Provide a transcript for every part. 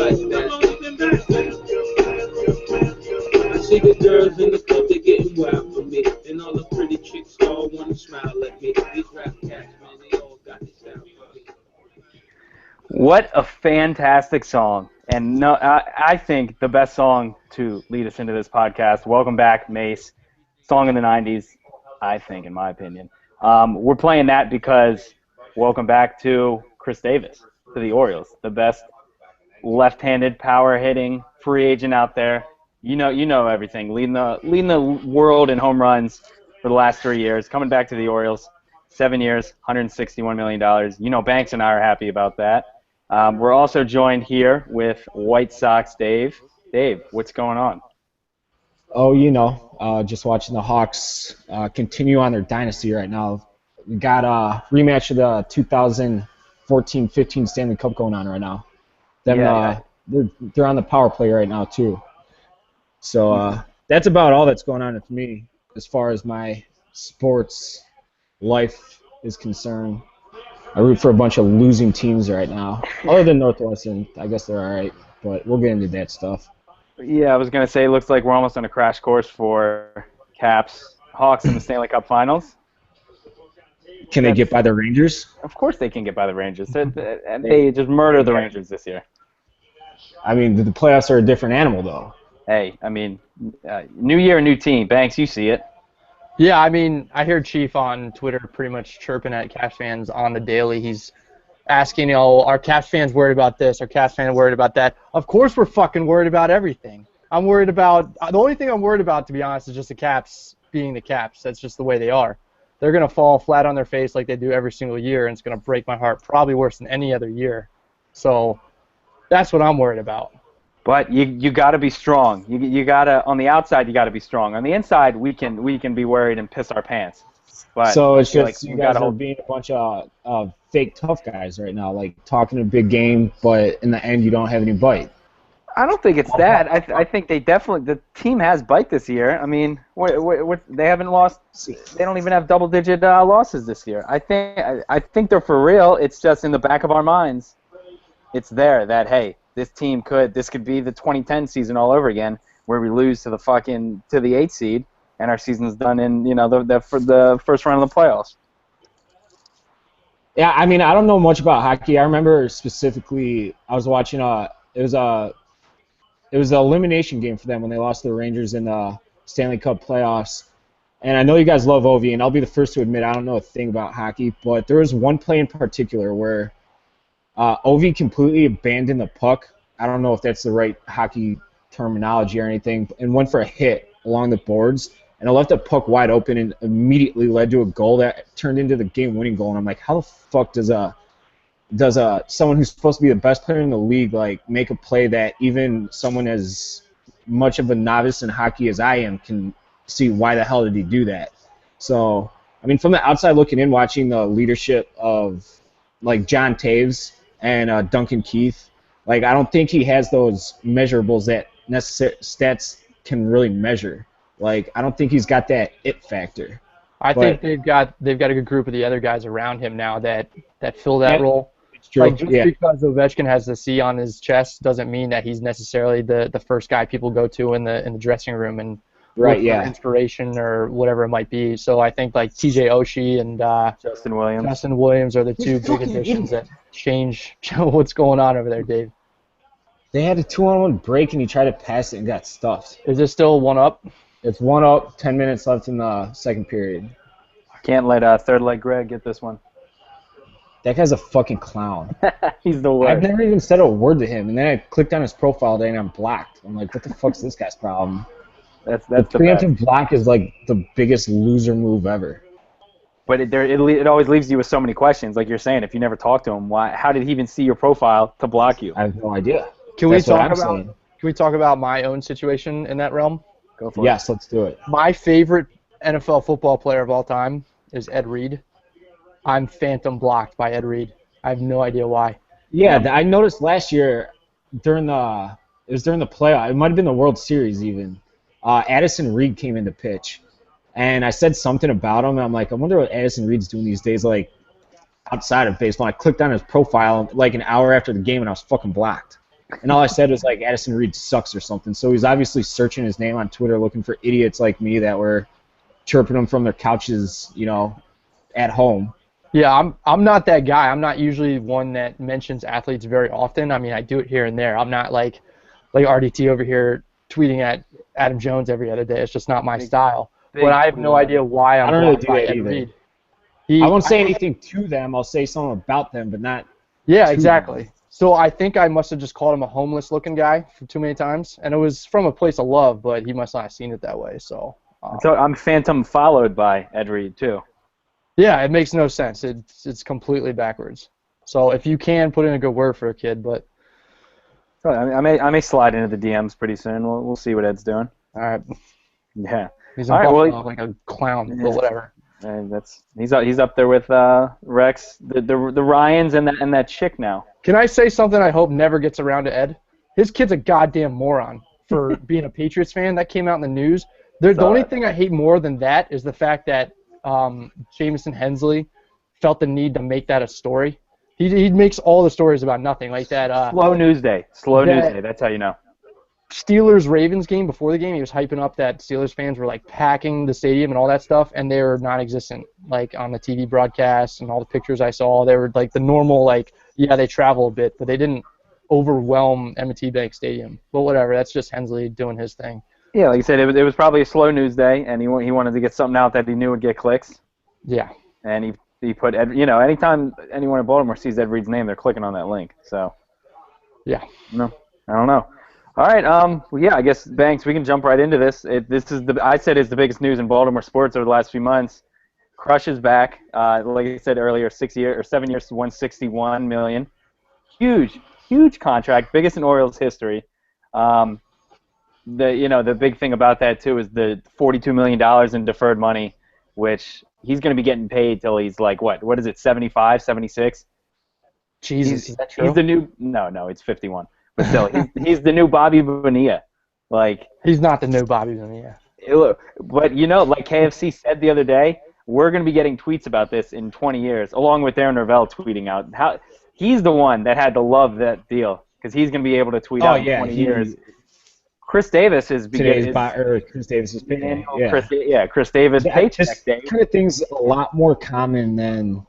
like that. I see the girls in the club, they're getting wild for me. And all the pretty chicks all want to smile at me. These rap cats, man, they all got this style for me. What a fantastic song. And no, I think the best song to lead us into this podcast. Welcome back, Mace. Song in the 90s, I think, in my opinion. We're playing that because welcome back to Chris Davis, to the Orioles, the best left-handed power-hitting free agent out there. You know everything. Leading the world in home runs for the last 3 years. Coming back to the Orioles, 7 years, $161 million. You know Banks and I are happy about that. We're also joined here with WhiteSox Dave. Dave, what's going on? Oh, just watching the Hawks continue on their dynasty right now. We got a rematch of the 2014-15 Stanley Cup going on right now. They're on the power play right now too. So that's about all that's going on with me as far as my sports life is concerned. I root for a bunch of losing teams right now. Other than Northwestern, I guess they're all right, but we'll get into that stuff. Yeah, I was going to say, it looks like we're almost on a crash course for Caps, Hawks in the Stanley Cup Finals. Can they get by the Rangers? Of course they can get by the Rangers. And they just murdered the Rangers this year. I mean, the playoffs are a different animal, though. Hey, I mean, new year, new team. Banks, you see it. Yeah, I mean, I hear Chief on Twitter pretty much chirping at Caps fans on the daily. He's asking, are Caps fans worried about this? Are Caps fans worried about that? Of course we're fucking worried about everything. The only thing I'm worried about, to be honest, is just the Caps being the Caps. That's just the way they are. They're going to fall flat on their face like they do every single year, and it's going to break my heart probably worse than any other year. So that's what I'm worried about. But you got to be strong. You got to, on the outside, you got to be strong. On the inside, we can be worried and piss our pants. But so it's just you guys are being a bunch of fake tough guys right now, like talking a big game, but in the end you don't have any bite. I don't think it's that. I think the team has bite this year. I mean, they haven't lost. They don't even have double-digit losses this year. I think they're for real. It's just in the back of our minds. It's there that, hey, this could be the 2010 season all over again, where we lose to the 8th seed, and our season's done in the first round of the playoffs. Yeah, I mean, I don't know much about hockey. I remember specifically I was watching it was an elimination game for them when they lost to the Rangers in the Stanley Cup playoffs. And I know you guys love Ovi, and I'll be the first to admit I don't know a thing about hockey, but there was one play in particular where Ovi completely abandoned the puck. I don't know if that's the right hockey terminology or anything, and went for a hit along the boards, and it left the puck wide open and immediately led to a goal that turned into the game-winning goal. And I'm like, how the fuck does someone who's supposed to be the best player in the league make a play that even someone as much of a novice in hockey as I am can see why the hell did he do that? So, I mean, from the outside looking in, watching the leadership of like John Taves and Duncan Keith, I don't think he has those measurables that stats can really measure. I don't think he's got that it factor. I think they've got a good group of the other guys around him now that fill that role. It's true. Just because Ovechkin has the C on his chest doesn't mean that he's necessarily the first guy people go to in the dressing room and look for inspiration or whatever it might be. So I think TJ Oshie and Justin Williams are the two big additions that change what's going on over there, Dave. They had a 2-on-1 break and he tried to pass it and got stuffed. Is it still 1-up? It's 1-up, 10 minutes left in the second period. Can't let third leg Greg get this one. That guy's a fucking clown. He's the worst. I've never even said a word to him, and then I clicked on his profile today and I'm blocked. I'm like, what the fuck's this guy's problem? That's the preemptive block is the biggest loser move ever. But it always leaves you with so many questions. Like you're saying, if you never talk to him, how did he even see your profile to block you? I have no idea. Can we talk about my own situation in that realm? Go for it. Yes, let's do it. My favorite NFL football player of all time is Ed Reed. I'm phantom blocked by Ed Reed. I have no idea why. Yeah, I noticed last year during the playoff. It might have been the World Series even. Addison Reed came into pitch, and I said something about him. And I'm like, I wonder what Addison Reed's doing these days, outside of baseball. I clicked on his profile an hour after the game, and I was fucking blocked. And all I said was like Addison Reed sucks or something. So he's obviously searching his name on Twitter looking for idiots like me that were chirping him from their couches, at home. Yeah, I'm not that guy. I'm not usually one that mentions athletes very often. I mean, I do it here and there. I'm not like RDT over here tweeting at Adam Jones every other day. It's just not my style. But I have no idea why I'm I don't really blocked do by that Ed either. Reed. I won't say anything to them. I'll say something about them, but not. Yeah, to exactly. them. So I think I must have just called him a homeless-looking guy for too many times, and it was from a place of love, but he must not have seen it that way. So I'm phantom followed by Ed Reed too. yeah, it makes no sense. It's completely backwards. So if you can, put in a good word for a kid, but. So, I may slide into the DMs pretty soon. We'll see what Ed's doing. All right. Yeah. He's in Buffalo like a clown, but whatever. And he's up there with Rex, the Ryans, and that chick now. Can I say something I hope never gets around to Ed? His kid's a goddamn moron for being a Patriots fan. That came out in the news. The only thing I hate more than that is the fact that Jamison Hensley felt the need to make that a story. He makes all the stories about nothing, like that. Slow news day. That's how you know. Steelers-Ravens game, before the game, he was hyping up that Steelers fans were, like, packing the stadium and all that stuff, and they were non-existent, like, on the TV broadcasts and all the pictures I saw. They were, like, the normal, like, yeah, they travel a bit, but they didn't overwhelm M&T Bank Stadium. But whatever, that's just Hensley doing his thing. Yeah, like you said, it was probably a slow news day, and he wanted to get something out that he knew would get clicks. Yeah. And he put Ed. Anytime anyone in Baltimore sees Ed Reed's name, they're clicking on that link. So. Yeah. No, I don't know. All right. Well, yeah. I guess Banks. We can jump right into this. This is I said it's the biggest news in Baltimore sports over the last few months. Crush is back. Like I said earlier, 7 years, $161 million. Huge contract, biggest in Orioles history. The big thing about that too is the $42 million in deferred money, which he's going to be getting paid till he's like what is it, 75, 76? Jesus, is that true? He's the new no, it's 51. But still, he's the new Bobby Bonilla. Like he's not the new Bobby Bonilla. But like KFC said the other day, we're going to be getting tweets about this in 20 years, along with Darren Norvell tweeting out how he's the one that had to love that deal because he's going to be able to tweet out in 20 years. Chris Davis is beginning. Chris Davis is paying. Chris Davis paycheck day. Kind of thing's a lot more common than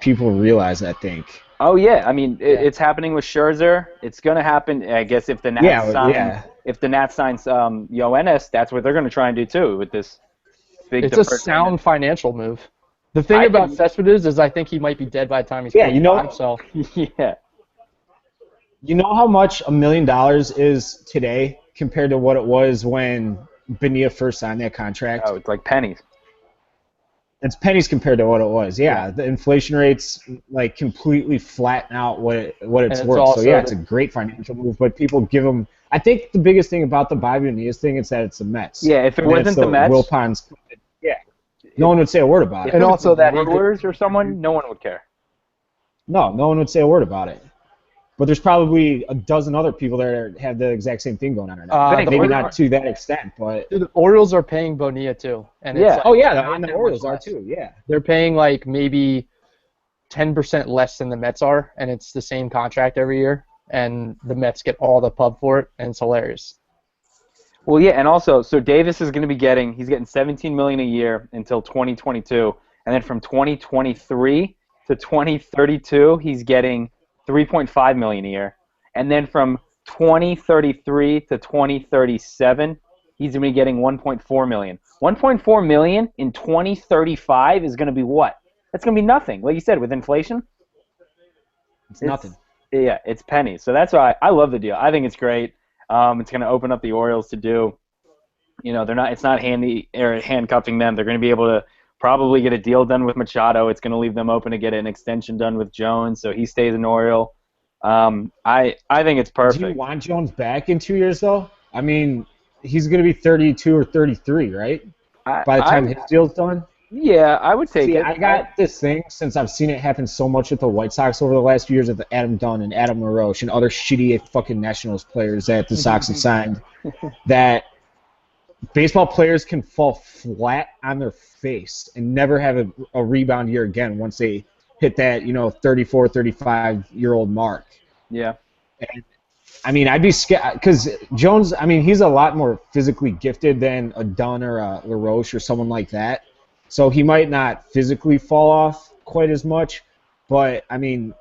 people realize, I think. Oh yeah, I mean it's happening with Scherzer. It's going to happen, I guess, if the Nats signs Yoenis, that's what they're going to try and do too with this big. It's a sound financial move. The thing about Cespedes is I think he might be dead by the time he's 45, so yeah. You know how much $1 million is today compared to what it was when Bonilla first signed that contract? Oh, it's like pennies. It's pennies compared to what it was. Yeah, the inflation rates like completely flatten out what it's worth. So yeah, it's a great financial move. But people give them. I think the biggest thing about the Bobby Bonilla thing is that it's the Mets. Yeah, if it wasn't the Mets, Wilpons. Yeah, no one would say a word about it. And also that Brewers or someone, no one would care. No one would say a word about it. But there's probably a dozen other people that have the exact same thing going on right now. Maybe not to that extent, but the Orioles are paying Bonilla too. And yeah. And the Orioles are too. Yeah. They're paying like maybe 10% less than the Mets are, and it's the same contract every year. And the Mets get all the pub for it, and it's hilarious. Well, yeah, and also, so Davis is going to be getting $17 million a year until 2022, and then from 2023 to 2032, he's getting $3.5 million a year, and then from 2033 to 2037, he's going to be getting $1.4 million. $1.4 million in 2035 is going to be what? That's going to be nothing. Like you said, with inflation, it's nothing. Yeah, it's pennies. So that's why I love the deal. I think it's great. It's going to open up the Orioles to do. It's not handcuffing them. They're going to be able to probably get a deal done with Machado. It's going to leave them open to get an extension done with Jones, so he stays an Oriole. I think it's perfect. Do you want Jones back in 2 years, though? I mean, he's going to be 32 or 33, right? By the time his deal's done? Yeah, I would take it. I got this thing, since I've seen it happen so much with the White Sox over the last few years with Adam Dunn and Adam LaRoche and other shitty fucking Nationals players that the Sox have signed, that baseball players can fall flat on their face and never have a rebound year again once they hit that 34, 35-year-old mark. Yeah. And I mean, I'd be scared because Jones. I mean, he's a lot more physically gifted than a Dunn or a LaRoche or someone like that. So he might not physically fall off quite as much. But I mean,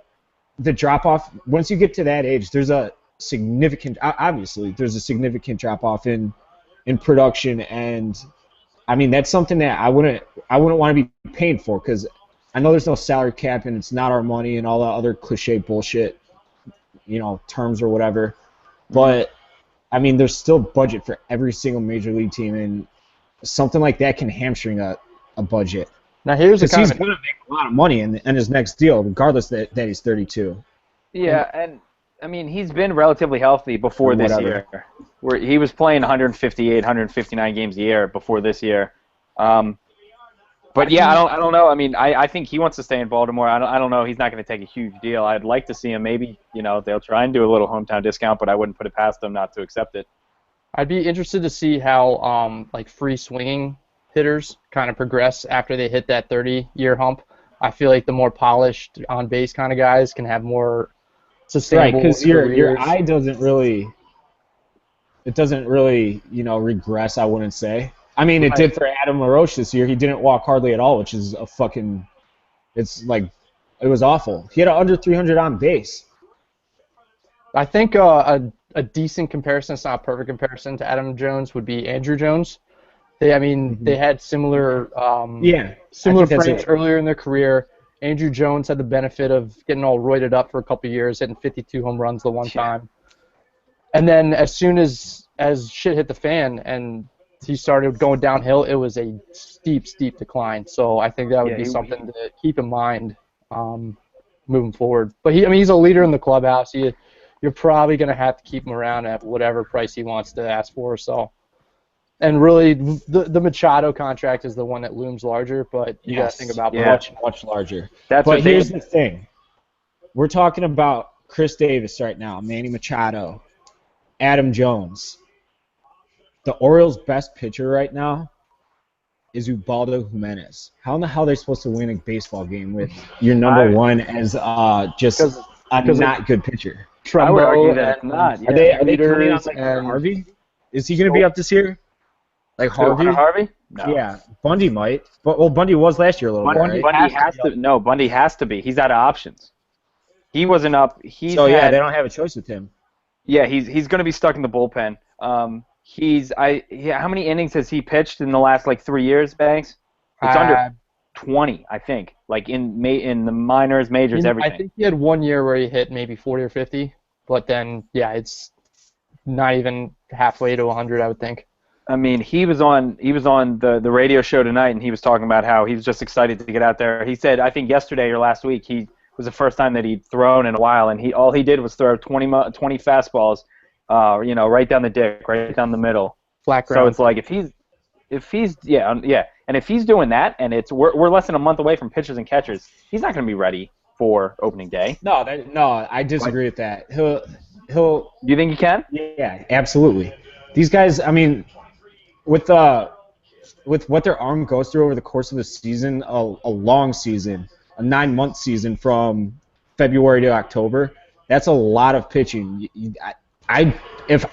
the drop off once you get to that age, there's a significant. Obviously, there's a significant drop off in production, and I mean that's something that I wouldn't want to be paying for because I know there's no salary cap and it's not our money and all that other cliche bullshit, terms or whatever. But I mean, there's still budget for every single major league team, and something like that can hamstring a budget. Now he's going to make a lot of money in his next deal, regardless that he's 32. Yeah, and I mean he's been relatively healthy before this year. Where he was playing 158, 159 games a year before this year. But yeah, I don't know. I mean, I think he wants to stay in Baltimore. I don't know. He's not going to take a huge deal. I'd like to see him. Maybe they'll try and do a little hometown discount, but I wouldn't put it past them not to accept it. I'd be interested to see how like free swinging hitters kind of progress after they hit that 30-year hump. I feel like the more polished on base kind of guys can have more sustainable. Right, because your eye doesn't really regress. I wouldn't say. I mean, it did for Adam LaRoche this year. He didn't walk hardly at all, which is it was awful. He had under 300 on base. I think a decent comparison, it's not a perfect comparison to Adam Jones, would be Andrew Jones. They had similar frames earlier in their career. Andrew Jones had the benefit of getting all roided up for a couple of years, hitting 52 home runs the one time. And then as soon as shit hit the fan and he started going downhill, it was a steep decline. So I think that would be something to keep in mind moving forward. But he's a leader in the clubhouse. You're probably going to have to keep him around at whatever price he wants to ask for. So, and really, the Machado contract is the one that looms larger. But you got to think about much larger. But here's the thing: we're talking about Chris Davis right now, Manny Machado, Adam Jones. The Orioles' best pitcher right now is Ubaldo Jimenez. How in the hell are they supposed to win a baseball game with your number one as just a not good pitcher? I would argue that not. Yeah. Are they counting on like Harvey? Is he going to be up this year? Like Harvey? Harvey? No. Yeah, Bundy might. But Bundy was last year a little bit. Right? Bundy has to be. He's out of options. He wasn't up. They don't have a choice with him. Yeah, he's going to be stuck in the bullpen. How many innings has he pitched in the last 3 years, Banks? It's under 20, I think. Like in the minors, majors, everything. I think he had 1 year where he hit maybe 40 or 50, but then it's not even halfway to 100, I would think. I mean, he was on the radio show tonight, and he was talking about how he was just excited to get out there. He said, I think yesterday or last week, he was the first time that he'd thrown in a while, and all he did was throw 20 fastballs. Right down the dick, right down the middle. Flat ground. So it's like if he's and if he's doing that, and we're less than a month away from pitchers and catchers, he's not going to be ready for opening day. No, I disagree with that. He'll. You think he can? Yeah, absolutely. These guys, I mean, with what their arm goes through over the course of the season, a long season, a 9-month season from February to October, that's a lot of pitching. If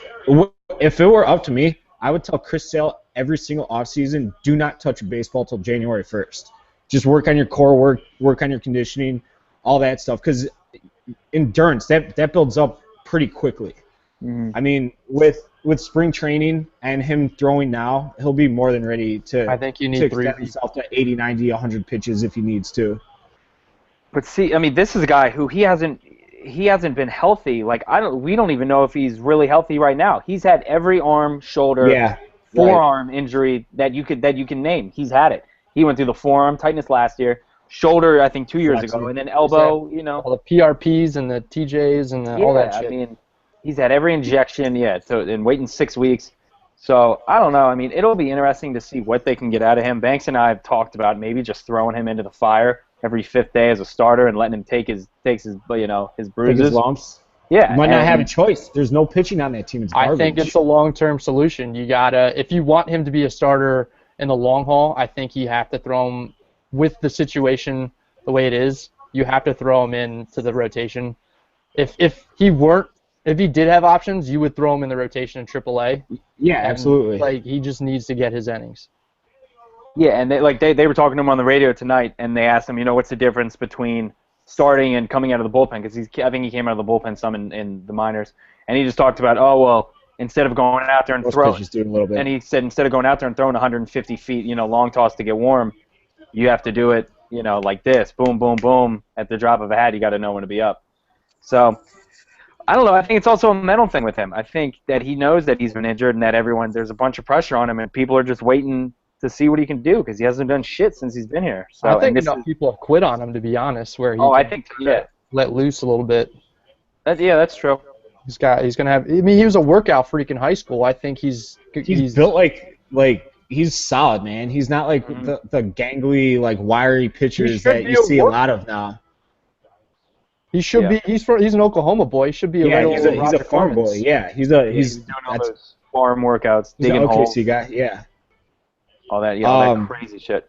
it were up to me, I would tell Chris Sale every single offseason, do not touch a baseball till January 1st. Just work on your core work on your conditioning, all that stuff. Because endurance, that builds up pretty quickly. I mean, with spring training and him throwing now, he'll be more than ready to, I think you need to extend himself to 80, 90, 100 pitches if he needs to. But see, I mean, this is a guy who he hasn't been healthy. We don't even know if he's really healthy right now. He's had every arm, shoulder, forearm injury that you can name. He's had it. He went through the forearm tightness last year, shoulder I think 2 years ago, and then elbow. All the PRPs and the TJs and all that shit. I mean, he's had every injection. And waiting 6 weeks. So I don't know. I mean, it'll be interesting to see what they can get out of him. Banks and I have talked about maybe just throwing him into the fire every 5th day as a starter and letting him take his bruises. Take his lumps. Yeah. You might not have a choice. There's no pitching on that team. It's garbage. I think it's a long-term solution. You gotta, if you want him to be a starter in the long haul, I think you have to throw him with the situation the way it is. You have to throw him into the rotation. If he weren't if he did have options, you would throw him in the rotation in AAA. Yeah, And, absolutely. Like, he just needs to get his innings. Yeah, and they were talking to him on the radio tonight, and they asked him, what's the difference between starting and coming out of the bullpen? Because I think he came out of the bullpen some in the minors, and he just talked about, instead of going out there and throwing, do a little bit. and he said instead of going out there and throwing 150 feet, long toss to get warm, you have to do it, like this, boom, boom, boom, at the drop of a hat. You got to know when to be up. So I don't know. I think it's also a mental thing with him. I think that he knows that he's been injured and that there's a bunch of pressure on him, and people are just waiting to see what he can do because he hasn't done shit since he's been here. So I think people have quit on him, to be honest, where he I think let loose a little bit. That's true. He's gonna have. I mean, he was a workout freak in high school. I think he's built like he's solid, man. He's not like the gangly, like wiry pitchers that you see a lot of now. He should be. He's an Oklahoma boy. He should be he's a farm boy. Yeah, he's doing all those farm workouts, digging holes. OKC guy. Yeah. All that, that crazy shit.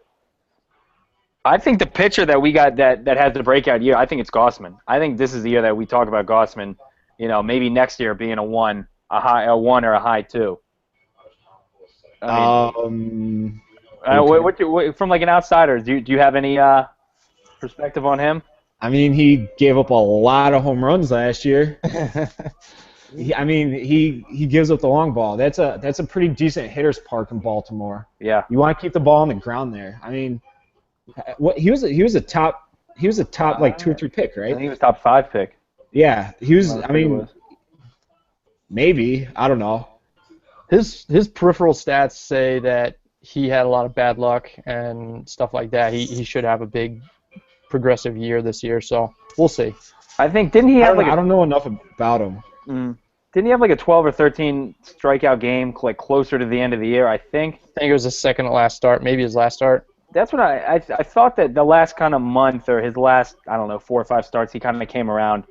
I think the pitcher that we got that has the breakout year, I think it's Gossman. I think this is the year that we talk about Gossman. Maybe next year being a 1 or a high 2. From like an outsider, do you have any perspective on him? I mean, he gave up a lot of home runs last year. He gives up the long ball. That's a pretty decent hitter's park in Baltimore. Yeah. You want to keep the ball on the ground there. I mean, he was a top like 2 or 3 pick, right? I think he was top 5 pick. Yeah, he was. I mean, maybe, I don't know. His peripheral stats say that he had a lot of bad luck and stuff like that. He should have a big progressive year this year, so we'll see. I think didn't he have I don't know enough about him. Didn't he have like a 12 or 13 strikeout game like closer to the end of the year, I think? I think it was his second to last start, maybe his last start. That's what I thought that the last kind of month or his last, 4 or 5 starts, he kind of came around.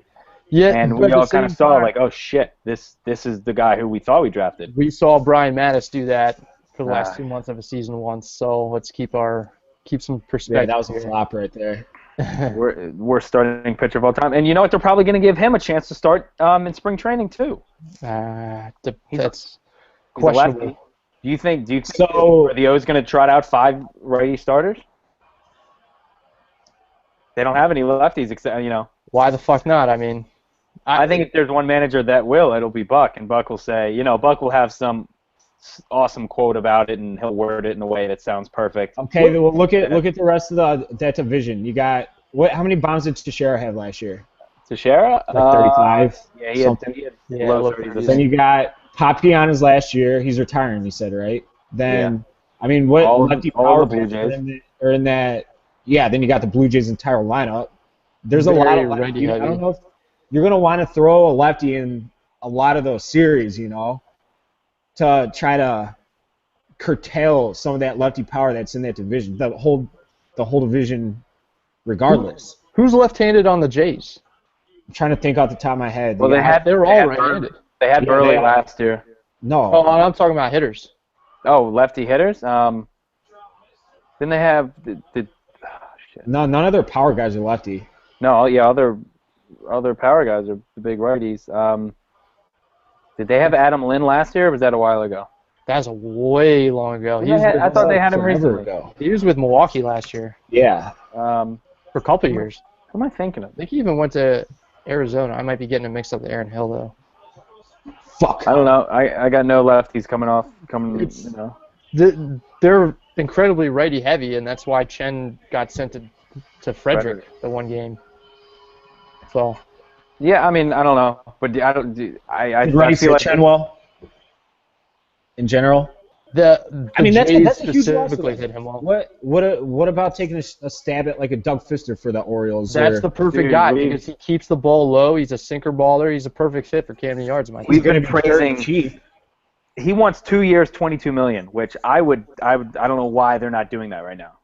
Yeah, and we all kind of saw like, oh shit, this is the guy who we thought we drafted. We saw Brian Mattis do that for the last 2 months of a season once, so let's keep some perspective. Yeah, that was a flop right there. We're starting pitcher of all time, and you know what? They're probably going to give him a chance to start in spring training too. That's questionable. Do you think are the O's going to trot out 5 righty starters? They don't have any lefties, except Why the fuck not? I mean, I think if there's one manager that will, it'll be Buck, and Buck will say, Buck will have some awesome quote about it, and he'll word it in a way that sounds perfect. Okay, well, look at the rest of that division. You got how many bombs did Teixeira have last year? Teixeira? Like 35. Yeah, he had low 30s. Then you got Popke on his last year. He's retiring, you said, right? Then what lefty power Blue Jays are in that? Yeah, then you got the Blue Jays' entire lineup. There's a lot of lefty. I don't know if you're gonna want to throw a lefty in a lot of those series, to try to curtail some of that lefty power that's in that division. The whole division, regardless. Who's left-handed on the Jays? I'm trying to think off the top of my head. Well, they were all right-handed. They had Burley last year. No. Oh, I'm talking about hitters. Oh, lefty hitters. Then they have the shit. No, none of their power guys are lefty. No, yeah, other power guys are the big righties. Did they have Adam Lynn last year, or was that a while ago? That's way long ago. I thought they had him recently. Ago. He was with Milwaukee last year. Yeah. For a couple of years. What am I thinking of? I think he even went to Arizona. I might be getting him mixed up with Aaron Hill, though. Fuck. I don't know. I got no lefties coming. They're incredibly righty heavy, and that's why Chen got sent to Frederick the one game. So. Yeah, I mean, I don't know, but I don't. I feel like Chen well. In general. That's a huge specifically hit him well. What about taking a stab at like a Doug Fister for the Orioles? That's the perfect guy because he keeps the ball low. He's a sinker baller. He's a perfect fit for Camden Yards. We've been praising. He wants 2 years, $22 million, which I don't know why they're not doing that right now.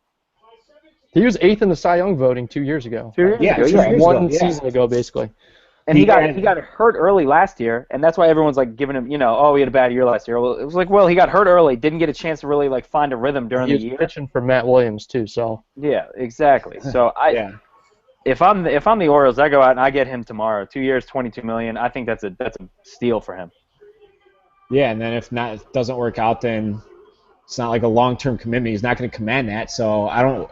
He was 8th in the Cy Young voting 2 years ago. One season ago, basically. And he got hurt early last year, and that's why everyone's like giving him, he had a bad year last year. Well, it was like, he got hurt early, didn't get a chance to really like find a rhythm during the year. He was pitching for Matt Williams too, so. Yeah, exactly. So if I'm the Orioles, I go out and I get him tomorrow. 2 years, $22 million. I think that's a steal for him. Yeah, and then if it doesn't work out, then it's not like a long-term commitment. He's not going to command that. So I don't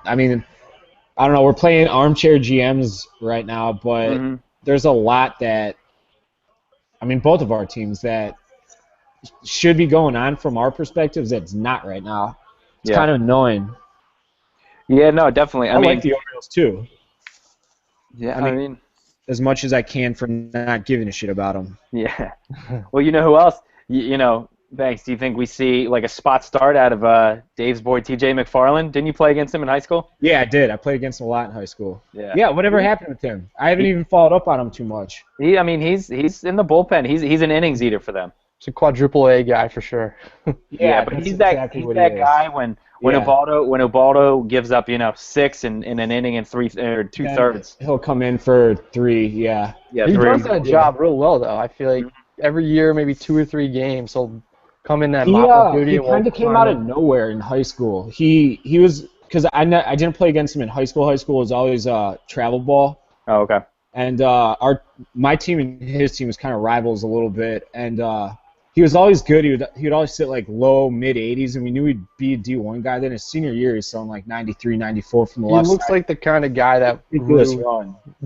know. We're playing armchair GMs right now, but there's a lot that, both of our teams that should be going on from our perspectives that's not right now. It's kind of annoying. Yeah, no, definitely. I like the Orioles too. Yeah, I mean, as much as I can for not giving a shit about them. Yeah. Well, you know who else? You know, Banks, do you think we see like a spot start out of Dave's boy T.J. McFarland? Didn't you play against him in high school? Yeah, I did. I played against him a lot in high school. Yeah. Yeah, whatever happened with him? I haven't even followed up on him too much. He's in the bullpen. He's an innings eater for them. He's a quadruple A guy for sure. Yeah, but he's that guy when Ubaldo gives up 6 in an inning and 2 thirds. He'll come in for 3. Yeah. Yeah. He does that job real well though. I feel like every year, maybe 2 or 3 games, he'll come in that mop-up duty. He kind of came out of nowhere in high school. He was, because I didn't play against him in high school. High school was always travel ball. Oh, okay. And my team and his team was kind of rivals a little bit, and he was always good. He would always sit like low, mid-80s, and we knew he'd be a D1 guy. Then his senior year, he's selling like 93, 94 from the left side. He looks like the kind of guy that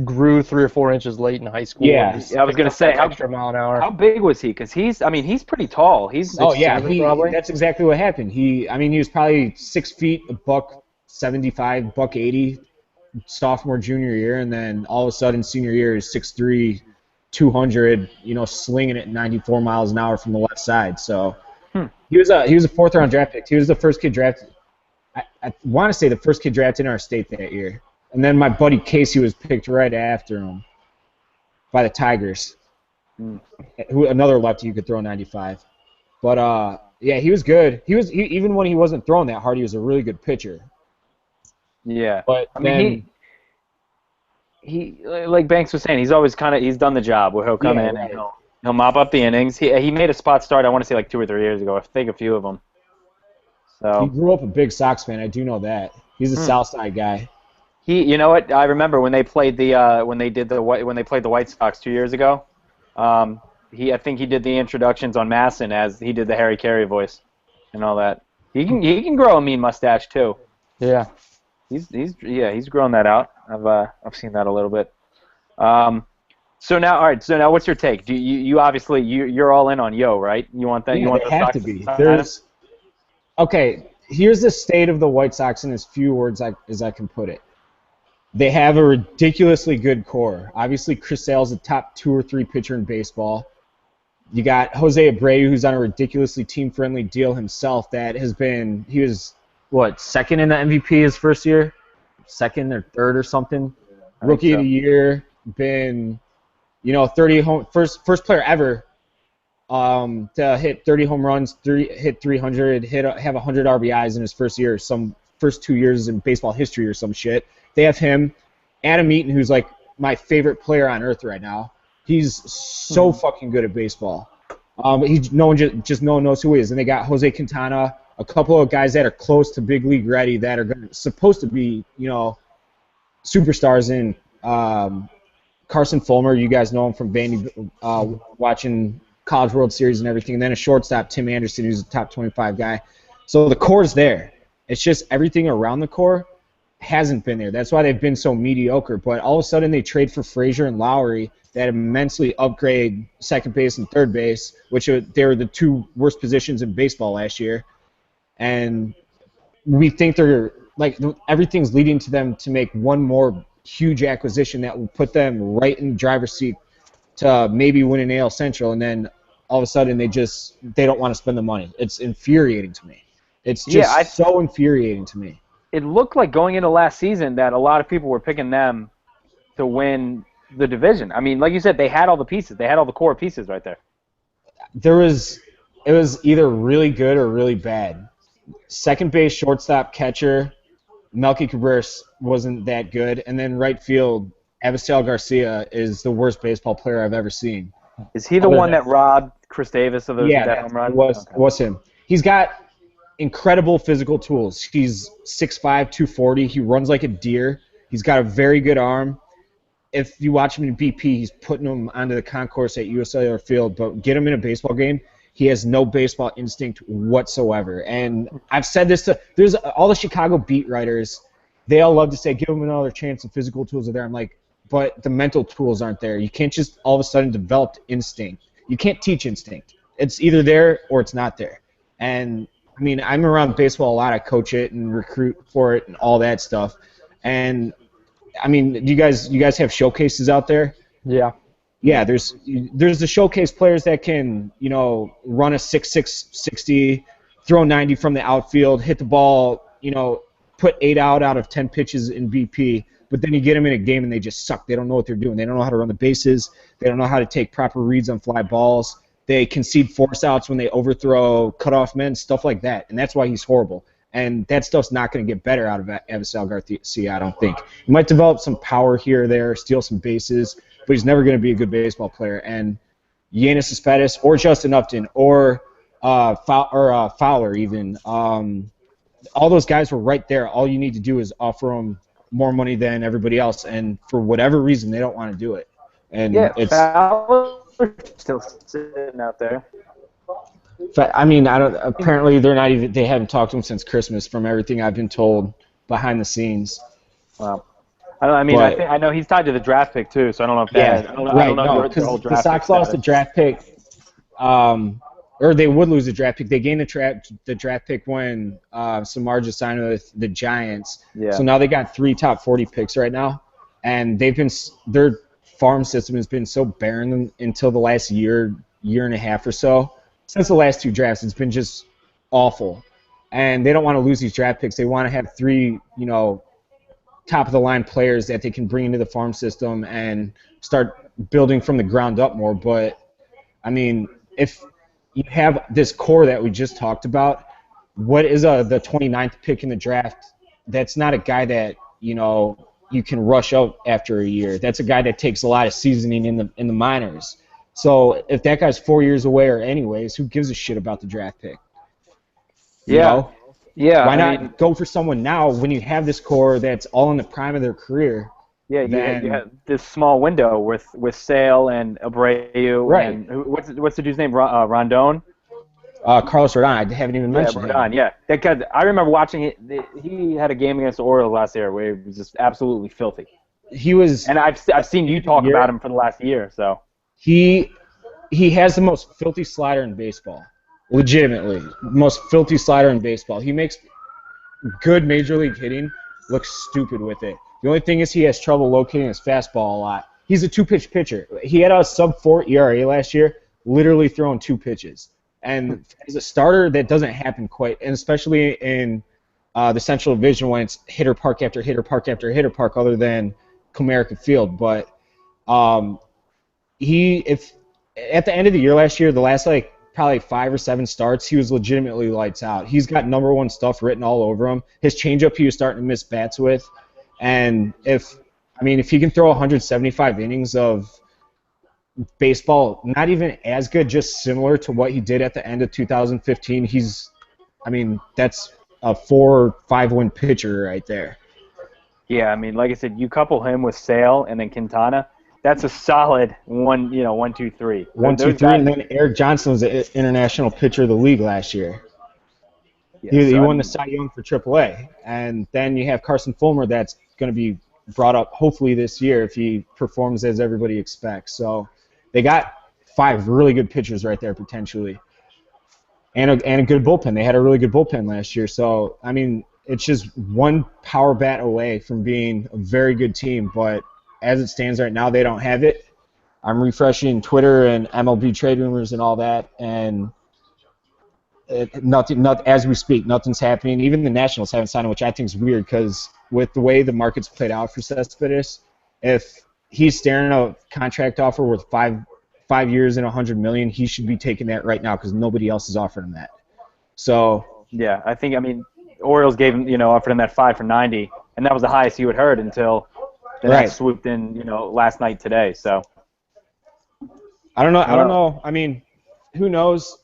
grew 3 or 4 inches late in high school. Yeah, I was going to say, extra mile an hour. How big was he? Because he's pretty tall. That's exactly what happened. He was probably 6 feet, $175, $180, sophomore, junior year, and then all of a sudden, senior year is 6'3", 200, slinging it 94 miles an hour from the left side. So he was a 4th round draft pick. He was the first kid drafted. I want to say the first kid drafted in our state that year. And then my buddy Casey was picked right after him by the Tigers. Another lefty who could throw 95. But yeah, he was good. Even when he wasn't throwing that hard, he was a really good pitcher. Yeah. But he like Banks was saying, he's always he's done the job where he'll come in and he'll mop up the innings. He made a spot start, I want to say like 2 or 3 years ago. I think a few of them. So he grew up a big Sox fan. I do know that. He's a South Side guy. You know what? I remember when they played when they played the White Sox 2 years ago. I think he did the introductions on Masson as he did the Harry Carey voice and all that. He can grow a mean mustache too. Yeah. He's grown that out. I've seen that a little bit. So now what's your take? Do you obviously you're all in on Yo, right? You want that? Yeah, you want they the have Sox to be. Okay, here's the state of the White Sox in as few words as I can put it. They have a ridiculously good core. Obviously, Chris Sale's the top 2 or 3 pitcher in baseball. You got Jose Abreu, who's on a ridiculously team-friendly deal himself. He was second in the MVP his first year, second or third or something. Rookie of the year, been 30 first player ever to hit 30 home runs, hit 300, have 100 RBIs in his first year, first 2 years in baseball history or some shit. They have him, Adam Eaton, who's like my favorite player on earth right now. He's so fucking good at baseball. No one knows who he is. And they got Jose Quintana, a couple of guys that are close to big league ready that are supposed to be, superstars in Carson Fulmer. You guys know him from Vandy, watching College World Series and everything. And then a shortstop, Tim Anderson, who's a top 25 guy. So the core's there. It's just everything around the core hasn't been there. That's why they've been so mediocre. But all of a sudden they trade for Frazier and Lowry that immensely upgrade second base and third base, which they were the 2 worst positions in baseball last year. And we think they're everything's leading to them to make one more huge acquisition that will put them right in the driver's seat to maybe win an AL Central, and then all of a sudden they don't want to spend the money. It's infuriating to me. It's just so infuriating to me. It looked like going into last season that a lot of people were picking them to win the division. I mean, like you said, they had all the pieces. They had all the core pieces right there. It was either really good or really bad. Second base, shortstop, catcher, Melky Cabrera wasn't that good. And then right field, Avistel Garcia is the worst baseball player I've ever seen. Is he the one that robbed Chris Davis of that home run? Was him. He's got incredible physical tools. He's 6'5", 240. He runs like a deer. He's got a very good arm. if you watch him in BP, he's putting him onto the concourse at US Cellular Field, but get him in a baseball game, he has no baseball instinct whatsoever. And I've said this there's all the Chicago beat writers, they all love to say, give him another chance, the physical tools are there. I'm like, but the mental tools aren't there. You can't just all of a sudden develop instinct. You can't teach instinct. It's either there or it's not there. And, I mean, I'm around baseball a lot. I coach it and recruit for it and all that stuff. And, I mean, do you guys have showcases out there? Yeah. Yeah, there's the showcase players that can, run a 6.6 60, throw 90 from the outfield, hit the ball, put 8 out of 10 pitches in BP. But then you get them in a game and they just suck. They don't know what they're doing. They don't know how to run the bases. They don't know how to take proper reads on fly balls. They concede force outs when they overthrow cutoff men, stuff like that. And that's why he's horrible. And that stuff's not going to get better out of Avisal Garcia, I don't think. He might develop some power here or there, steal some bases, but he's never going to be a good baseball player. And Yoenis Cespedes or Justin Upton or Fowler even, all those guys were right there. All you need to do is offer them more money than everybody else, and for whatever reason, they don't want to do it. And Fowler's still sitting out there. I mean, apparently, they're not even. They haven't talked to him since Christmas, from everything I've been told behind the scenes. Wow. I know he's tied to the draft pick too, so I don't know if that. Yeah, I don't know because the Sox lost the draft pick. Or they would lose the draft pick. They gained the draft pick when Samardzija signed with the Giants. Yeah. So now they got 3 top 40 picks right now, and their farm system has been so barren until the last year and a half or so. Since the last 2 drafts, it's been just awful, and they don't want to lose these draft picks. They want to have 3, top of the line players that they can bring into the farm system and start building from the ground up more. But I mean, if you have this core that we just talked about, what is the 29th pick in the draft? That's not a guy that you can rush out after a year. That's a guy that takes a lot of seasoning in the minors. So if that guy's 4 years away or anyways, who gives a shit about the draft pick? You know? Yeah. Why not go for someone now when you have this core that's all in the prime of their career? Yeah, you had this small window with Sale and Abreu. Right. And what's the dude's name? Rondon? Carlos Rodon. I haven't even mentioned him. Yeah. That guy, I remember watching it. He had a game against the Orioles last year where he was just absolutely filthy. He was. And I've seen you talk about him for the last year. So he has the most filthy slider in baseball. Legitimately, most filthy slider in baseball. He makes good major league hitting look stupid with it. The only thing is he has trouble locating his fastball a lot. He's a 2-pitch pitcher. He had a sub-4 ERA last year, literally throwing 2 pitches. And as a starter, that doesn't happen quite, and especially in the Central Division when it's hitter park after hitter park after hitter park, other than Comerica Field. But if at the end of the year last year, the last probably 5 or 7 starts, he was legitimately lights out. He's got #1 stuff written all over him. His changeup he was starting to miss bats with. And if he can throw 175 innings of baseball, not even as good, just similar to what he did at the end of 2015, that's a 4 or 5 win pitcher right there. Yeah, like I said, you couple him with Sale and then Quintana, that's a solid 1, 2, 3. 1, 2, 3, and then Eric Johnson was the international pitcher of the league last year. Yeah, he won the Cy Young for AAA, and then you have Carson Fulmer that's going to be brought up hopefully this year if he performs as everybody expects. So they got 5 really good pitchers right there potentially, and a good bullpen. They had a really good bullpen last year. So it's just one power bat away from being a very good team. But as it stands right now, they don't have it. I'm refreshing Twitter and MLB trade rumors and all that, and nothing as we speak, nothing's happening. Even the Nationals haven't signed him, which I think is weird because with the way the market's played out for Cespedes, if he's staring at a contract offer worth 5 years and $100 million, he should be taking that right now because nobody else is offering him that. So yeah, I think Orioles gave him offered him that 5 for 90, and that was the highest you had heard until the Nats swooped in last night today. So I don't know. Who knows?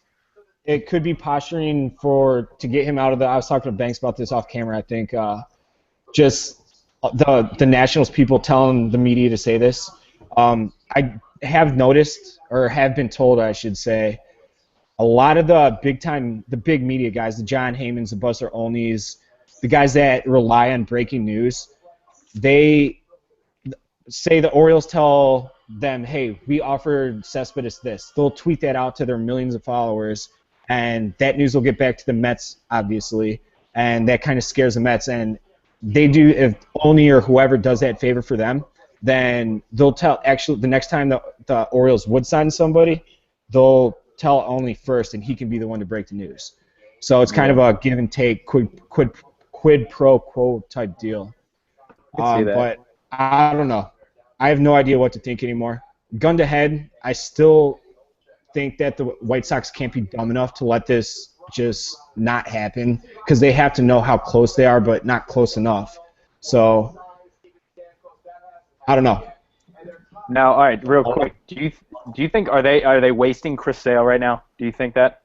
It could be posturing to get him out of the. I was talking to Banks about this off camera. I think just the Nationals people telling the media to say this. I have noticed, or have been told, I should say, a lot of the big media guys, the John Heymans, the Buster Olneys, the guys that rely on breaking news, they say the Orioles tell them, hey, we offered Cespedes this. They'll tweet that out to their millions of followers, and that news will get back to the Mets, obviously, and that kind of scares the Mets. And they do, if Olney or whoever does that favor for them, then they'll tell, actually, the next time the Orioles would sign somebody, they'll tell Olney first, and he can be the one to break the news. So it's kind of a give and take, quid pro quo type deal. I can see that. But I don't know. I have no idea what to think anymore. Gun to head, I still think that the White Sox can't be dumb enough to let this just not happen, because they have to know how close they are, but not close enough. So I don't know. Now, all right, real quick. Do you think are they wasting Chris Sale right now? Do you think that?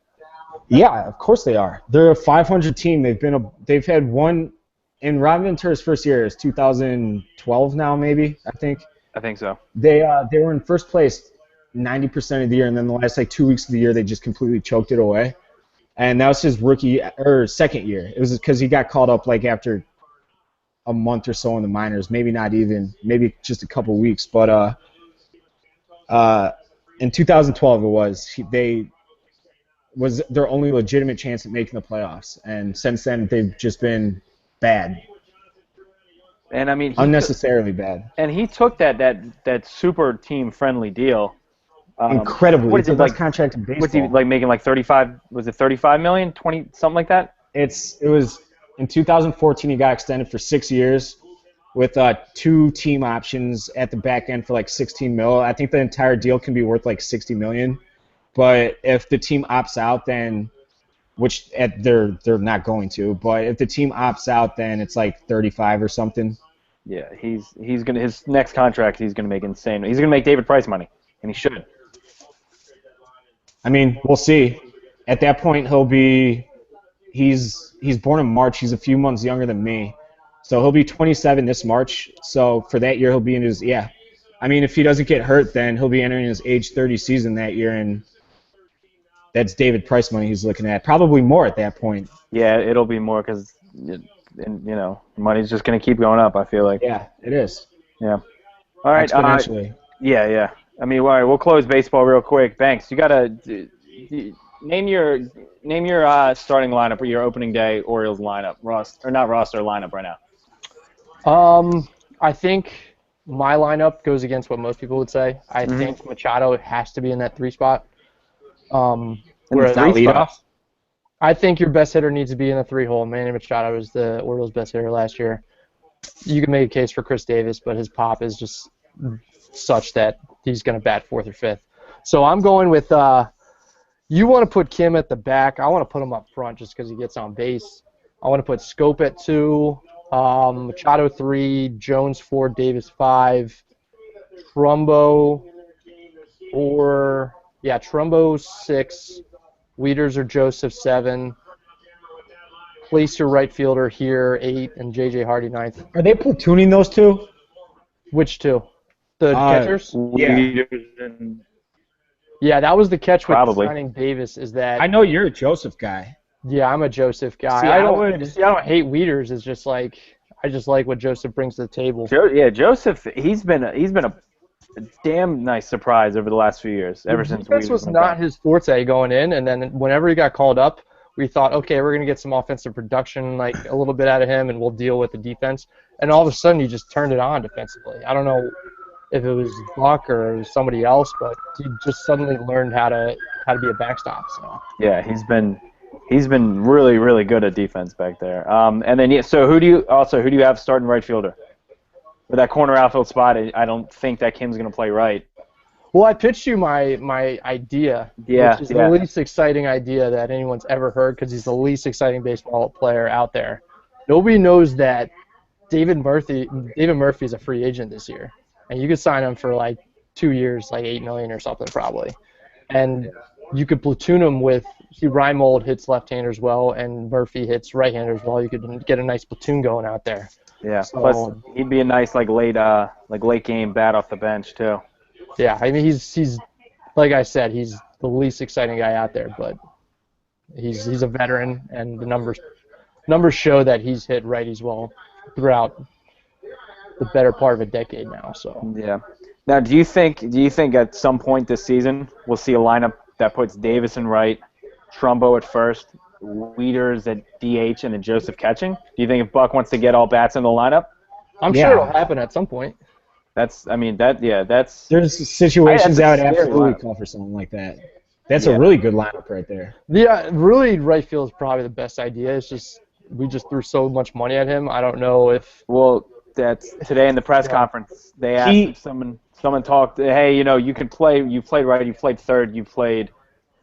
Yeah, of course they are. They're a 500 team. They've had one in Robin Ventura's first year. It's 2012 now, maybe, I think. I think so. They were in first place 90% of the year, and then the last 2 weeks of the year they just completely choked it away. And that was his second year. It was because he got called up after a month or so in the minors, maybe not even, maybe just a couple weeks. But in 2012 it was their only legitimate chance at making the playoffs, and since then they've just been bad. And I mean, unnecessarily bad. And he took that super team friendly deal. Incredibly. What is it, the best contract in baseball. What's he making 35? Was it 35 million? 20 something like that? It was in 2014 he got extended for 6 years with 2 team options at the back end for 16 mil. I think the entire deal can be worth 60 million. But if the team opts out, then they're not going to. But if the team opts out, then it's 35 or something. Yeah, he's gonna, his next contract he's gonna make insane. He's gonna make David Price money, and he should. I mean, we'll see. At that point, he's born in March. He's a few months younger than me, so he'll be 27 this March. So for that year, he'll be in his I mean, if he doesn't get hurt, then he'll be entering his age 30 season that year, and that's David Price money he's looking at. Probably more at that point. Yeah, it'll be more because, money's just going to keep going up, I feel like. Yeah, it is. Yeah. All right. Exponentially. Yeah. I mean, all right, we'll close baseball real quick. Banks, you got to name your starting lineup or your opening day Orioles lineup, lineup right now. I think my lineup goes against what most people would say. I think Machado has to be in that 3 spot. Whereas not leadoff. I think your best hitter needs to be in the 3-hole. Manny Machado was the Orioles' best hitter last year. You can make a case for Chris Davis, but his pop is just such that he's going to bat 4th or 5th. So I'm going with you want to put Kim at the back. I want to put him up front just because he gets on base. I want to put Scope at 2, Machado 3, Jones 4, Davis 5, Trumbo 6, Wieters or Joseph 7, place your right fielder here 8, and J.J. Hardy 9th. Are they platooning those two? Which two? The catchers? Yeah. Yeah, that was the catch with Probably. signing Davis is that... I know you're a Joseph guy. Yeah, I'm a Joseph guy. See, I don't hate Wieters. It's just I just like what Joseph brings to the table. Joseph, he's been a damn nice surprise over the last few years, ever since defense was not his forte going in, and then whenever he got called up, we thought, okay, we're going to get some offensive production, a little bit out of him, and we'll deal with the defense. And all of a sudden, he just turned it on defensively. I don't know if it was Buck or somebody else, but he just suddenly learned how to be a backstop. So. Yeah, he's been really, really good at defense back there. And then so who do you have starting right fielder? For that corner outfield spot, I don't think that Kim's going to play right. Well, I pitched you my idea, which is the least exciting idea that anyone's ever heard because he's the least exciting baseball player out there. Nobody knows that David Murphy is a free agent this year, and you could sign him for 2 years, $8 million or something probably, and you could platoon him with Reimold hits left-handers well, and Murphy hits right-handers well. You could get a nice platoon going out there. Yeah. So, Plus, he'd be a nice late game bat off the bench too. yeah, I mean he's like I said, he's the least exciting guy out there, but he's a veteran, and the numbers show that he's hit righties well throughout the better part of a decade now. So Yeah. Now, do you think at some point this season we'll see a lineup that puts Davis in right, Trumbo at first, Wieters at DH, and then Joseph catching? Do you think if Buck wants to get all bats in the lineup? I'm Yeah. sure it'll happen at some point. That's There's situations That's a that would scary absolutely lineup. call for something like that. That's Yeah. a really good lineup right there. Yeah, really, right field is probably the best idea. It's just we just threw so much money at him. I don't know if Well, that's today in the press conference. They asked if someone talked. Hey, you can play. You played right. You played third. You played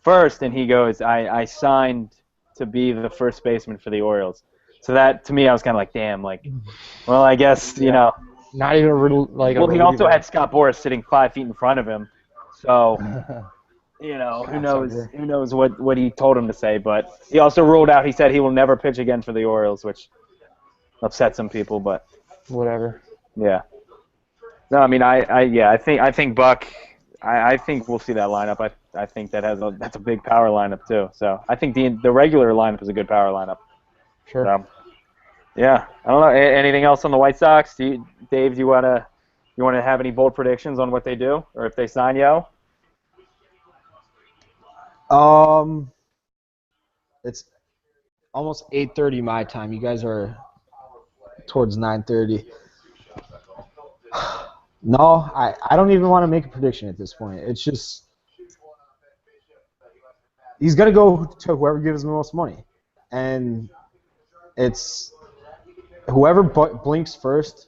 first. And he goes, I signed to be the first baseman for the Orioles. So that to me, I was kind of like, damn. Well, I guess not even a real like. Well, he also had Scott Boras sitting 5 feet in front of him. So who knows? Sucker. Who knows what he told him to say? But he also ruled out. He said he will never pitch again for the Orioles, which upset some people. But whatever. yeah. No, I mean, I think Buck. I think we'll see that lineup. I think that's a big power lineup too. So I think the regular lineup is a good power lineup. Sure. So, yeah, I don't know. Anything else on the White Sox? Dave, do you wanna have any bold predictions on what they do or if they sign Yo? It's almost 8:30 my time. You guys are towards 9:30. No, I don't even want to make a prediction at this point. It's just he's gonna go to whoever gives him the most money, and it's whoever blinks first.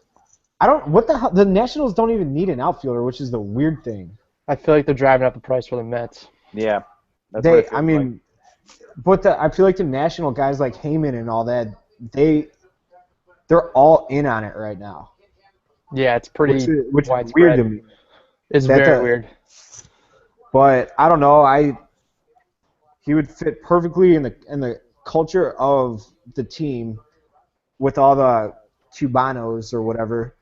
What the hell? The Nationals don't even need an outfielder, which is the weird thing. I feel like they're driving up the price for the Mets. Yeah, that's what it feels I mean, but I feel like the national guys like Heyman and all that, they're all in on it right now. Yeah, it's pretty which is widespread. weird to me. It's very weird. But I don't know. He would fit perfectly in the culture of the team with all the Cubanos or whatever,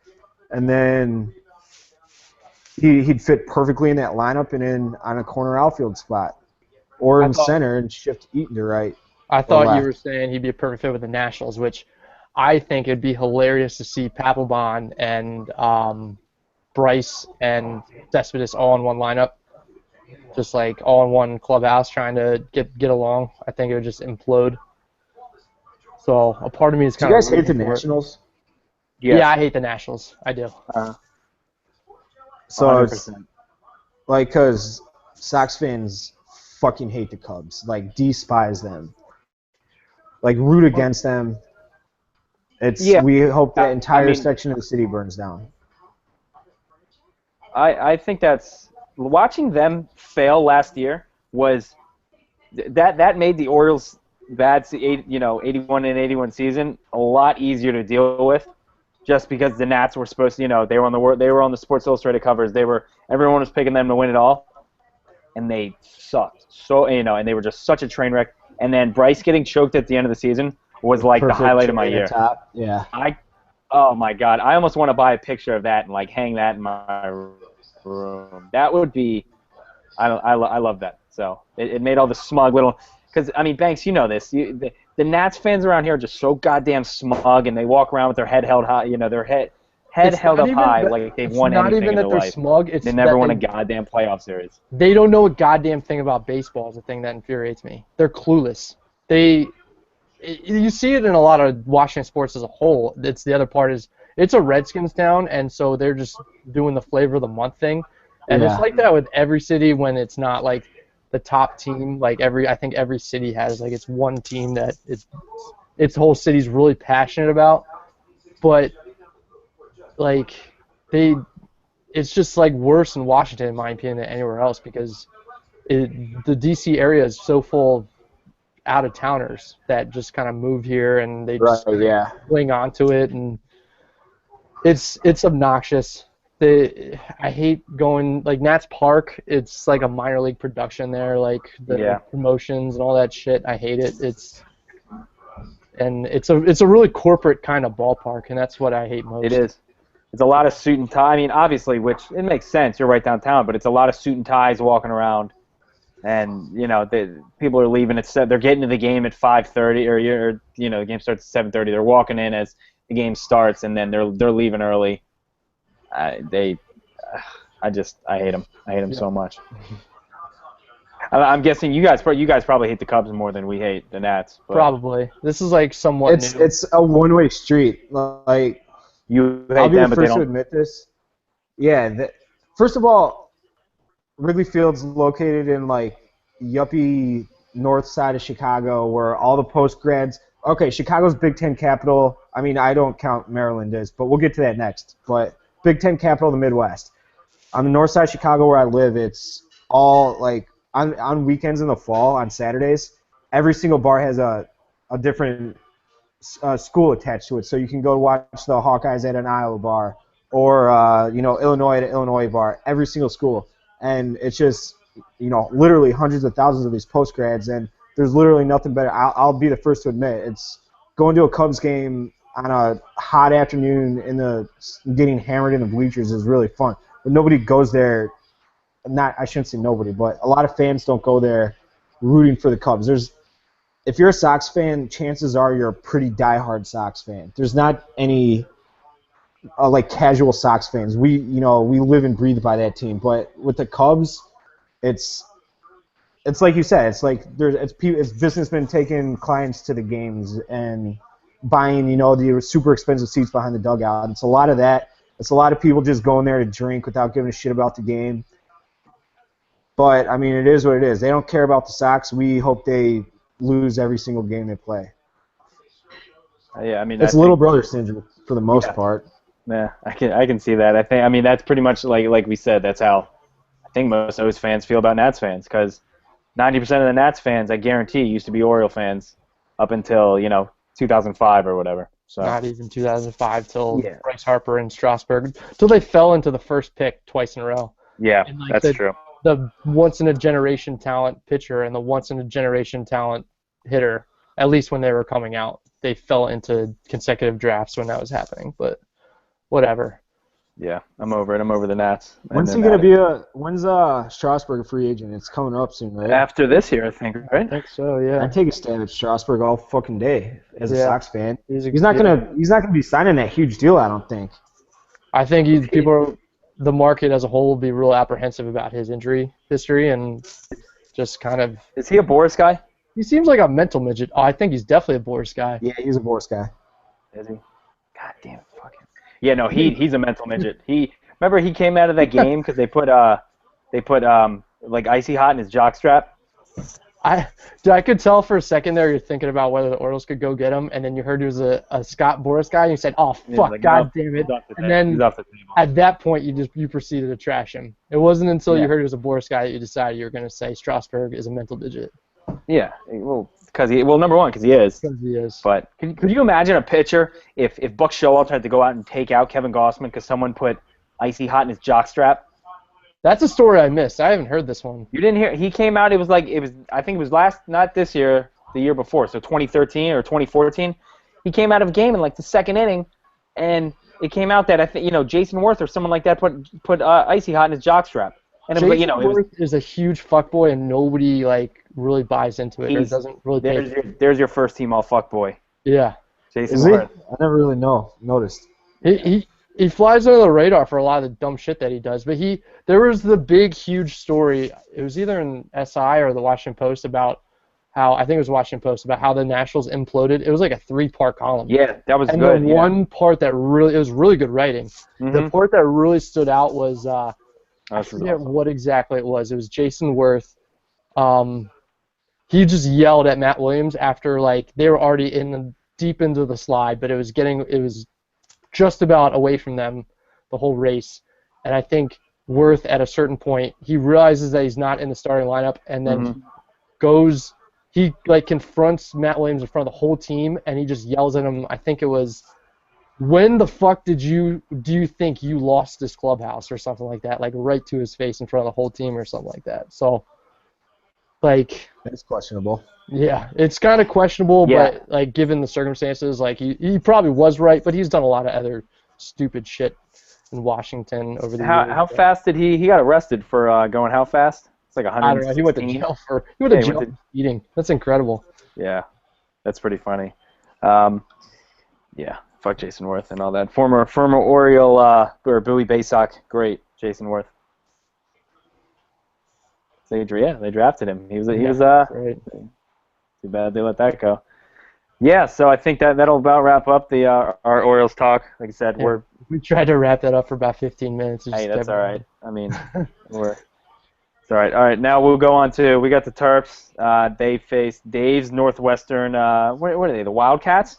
and then he'd fit perfectly in that lineup and in on a corner outfield spot, or in center and shift Eaton to right. I thought you left. were saying he'd be a perfect fit with the Nationals, which I think it'd be hilarious to see Papelbon and Bryce and Cespedes all in one lineup, just like all in one clubhouse trying to get along. I think it would just implode. So a part of me is Do kind you of guys hate the Nationals? Yeah, I hate the Nationals. I do. So it's 100%. because Sox fans fucking hate the Cubs, despise them, root against them. We hope that entire section of the city burns down. I think that's watching them fail last year was that made the Orioles' bad 81 and 81 season a lot easier to deal with, just because the Nats were supposed to they were on the Sports Illustrated covers, everyone was picking them to win it all, and they sucked and they were just such a train wreck. And then Bryce getting choked at the end of the season was like the highlight of my year. Top. Yeah. Oh my God! I almost want to buy a picture of that and hang that in my room. That would be. I love that. So it made all the smug little. Because Banks, you know this. The Nats fans around here are just so goddamn smug, and they walk around with their head held high. Their head held up high, like they've won anything in their life. It's not even that they're smug. It's they never that won a goddamn playoff series. They don't know a goddamn thing about baseball. Is the thing that infuriates me. They're clueless. You see it in a lot of Washington sports as a whole. It's the other part is it's a Redskins town, and so they're just doing the flavor of the month thing, and it's like that with every city when it's not like the top team. I think every city has its one team that its whole city's really passionate about, but it's just worse in Washington in my opinion than anywhere else because the DC area is so full of out-of-towners that just kind of move here and they just cling onto it, and it's obnoxious. I hate going Nats Park. It's like a minor league production there, the promotions and all that shit. I hate it. and it's a really corporate kind of ballpark, and that's what I hate most. It is. It's a lot of suit and tie. I mean, obviously, which it makes sense. You're right downtown, but it's a lot of suit and ties walking around, and people are leaving at they're getting to the game at 5:30, or the game starts at 7:30. They're walking in as the game starts, and then they're leaving early. I hate them. I hate them so much. I'm guessing you guys probably hate the Cubs more than we hate the Nats. But Probably. This is like somewhat new. It's a one-way street. Like, you hate I'll be them, the but they first to don't. admit this. Yeah. First of all, Wrigley Field's located in like yuppie north side of Chicago, where all the post-grads. Okay, Chicago's Big Ten capital. I mean, I don't count Maryland as, but we'll get to that next. But Big Ten capital of the Midwest. On the north side of Chicago where I live, it's all like on weekends in the fall, on Saturdays, every single bar has a different school attached to it. So you can go watch the Hawkeyes at an Iowa bar, or Illinois at an Illinois bar. Every single school, and it's just literally hundreds of thousands of these post grads, and there's literally nothing better. I'll be the first to admit, it's going to a Cubs game on a hot afternoon getting hammered in the bleachers is really fun. But nobody goes there. I shouldn't say nobody, but a lot of fans don't go there rooting for the Cubs. If you're a Sox fan, chances are you're a pretty diehard Sox fan. There's not any like casual Sox fans. We live and breathe by that team. But with the Cubs, it's like you said. It's like it's businessmen taking clients to the games and buying the super expensive seats behind the dugout. It's a lot of that. It's a lot of people just going there to drink without giving a shit about the game. But, I mean, it is what it is. They don't care about the Sox. We hope they lose every single game they play. Yeah, I mean, it's little brother syndrome for the most part. Yeah, I can see that. I mean, that's pretty much like we said. That's how I think most O's fans feel about Nats fans, because 90% of the Nats fans, I guarantee, used to be Oriole fans up until 2005 or whatever. So not even 2005 till Bryce Harper and Strasburg, till they fell into the first pick twice in a row. Yeah, that's true. The once-in-a-generation talent pitcher and the once-in-a-generation talent hitter, at least when they were coming out, they fell into consecutive drafts when that was happening, but whatever. Yeah, I'm over it. I'm over the Nats. When's Strasburg a free agent? It's coming up soon, right? After this year, I think, right? I think so, yeah. I'd take a stab at Strasburg all fucking day as a Sox fan. He's not gonna be signing that huge deal, I don't think. I think the market as a whole will be real apprehensive about his injury history and just kind of... Is he a Boris guy? He seems like a mental midget. Oh, I think he's definitely a Boris guy. Yeah, he's a Boris guy. Is he? God damn it, fuck him. Yeah, no, he's a mental midget. Remember he came out of that game because they put like icy hot in his jockstrap. I could tell for a second there you're thinking about whether the Orioles could go get him, and then you heard he was a Scott Boras guy, and you said, "Oh fuck, like, God damn it!" And then at that point you proceeded to trash him. It wasn't until you heard he was a Boras guy that you decided you were going to say Strasburg is a mental digit. Yeah, well, number one, because he is. Because he is. But could you imagine a pitcher if Buck Showalter had to go out and take out Kevin Gossman because someone put icy hot in his jockstrap? That's a story I missed. I haven't heard this one. You didn't hear? He came out. I think it was not this year, the year before, so 2013 or 2014. He came out of a game in like the second inning, and it came out that I think Jason Worth or someone like that put icy hot in his jockstrap. And Jason Worth is a huge fuckboy, and nobody really buys into it or doesn't really pay it. There's your first team all fuckboy. Yeah. Jason Worth. I never really noticed. He flies under the radar for a lot of the dumb shit that he does, but there was the big, huge story. It was either in SI or the Washington Post about how the Nationals imploded. It was like a 3-part column. Yeah, that was and good. And the one part that it was really good writing. Mm-hmm. The part that really stood out was I forget what exactly it was. It was Jason Worth. He just yelled at Matt Williams after they were already deep into the slide, but it was just about away from them the whole race. And I think Worth, at a certain point, he realizes that he's not in the starting lineup, and then he confronts Matt Williams in front of the whole team, and he just yells at him. I think it was, "When the fuck do you think you lost this clubhouse?" or something like that, right to his face in front of the whole team or something like that. So like, That's questionable. yeah, it's kind of questionable, Yeah. but like given the circumstances, like he probably was right, but he's done a lot of other stupid shit in Washington over the years. How but fast did he got arrested for going how fast? It's like I don't know. He went to 116. jail for Yeah, he went to, speeding. That's incredible. yeah, that's pretty funny. Yeah, fuck Jason Worth and all that. Former Oriole or Billy Baysock, great Jason Worth. So they drafted him. He was Right. too bad they let that go. Yeah, so I think that'll about wrap up the our Orioles talk. Like I said, Yeah. We tried to wrap that up for about 15 minutes. hey, that's all right. I mean, it's all right. All right, now we'll go on to we got the Terps. They face Dave's Northwestern. What are they? The Wildcats?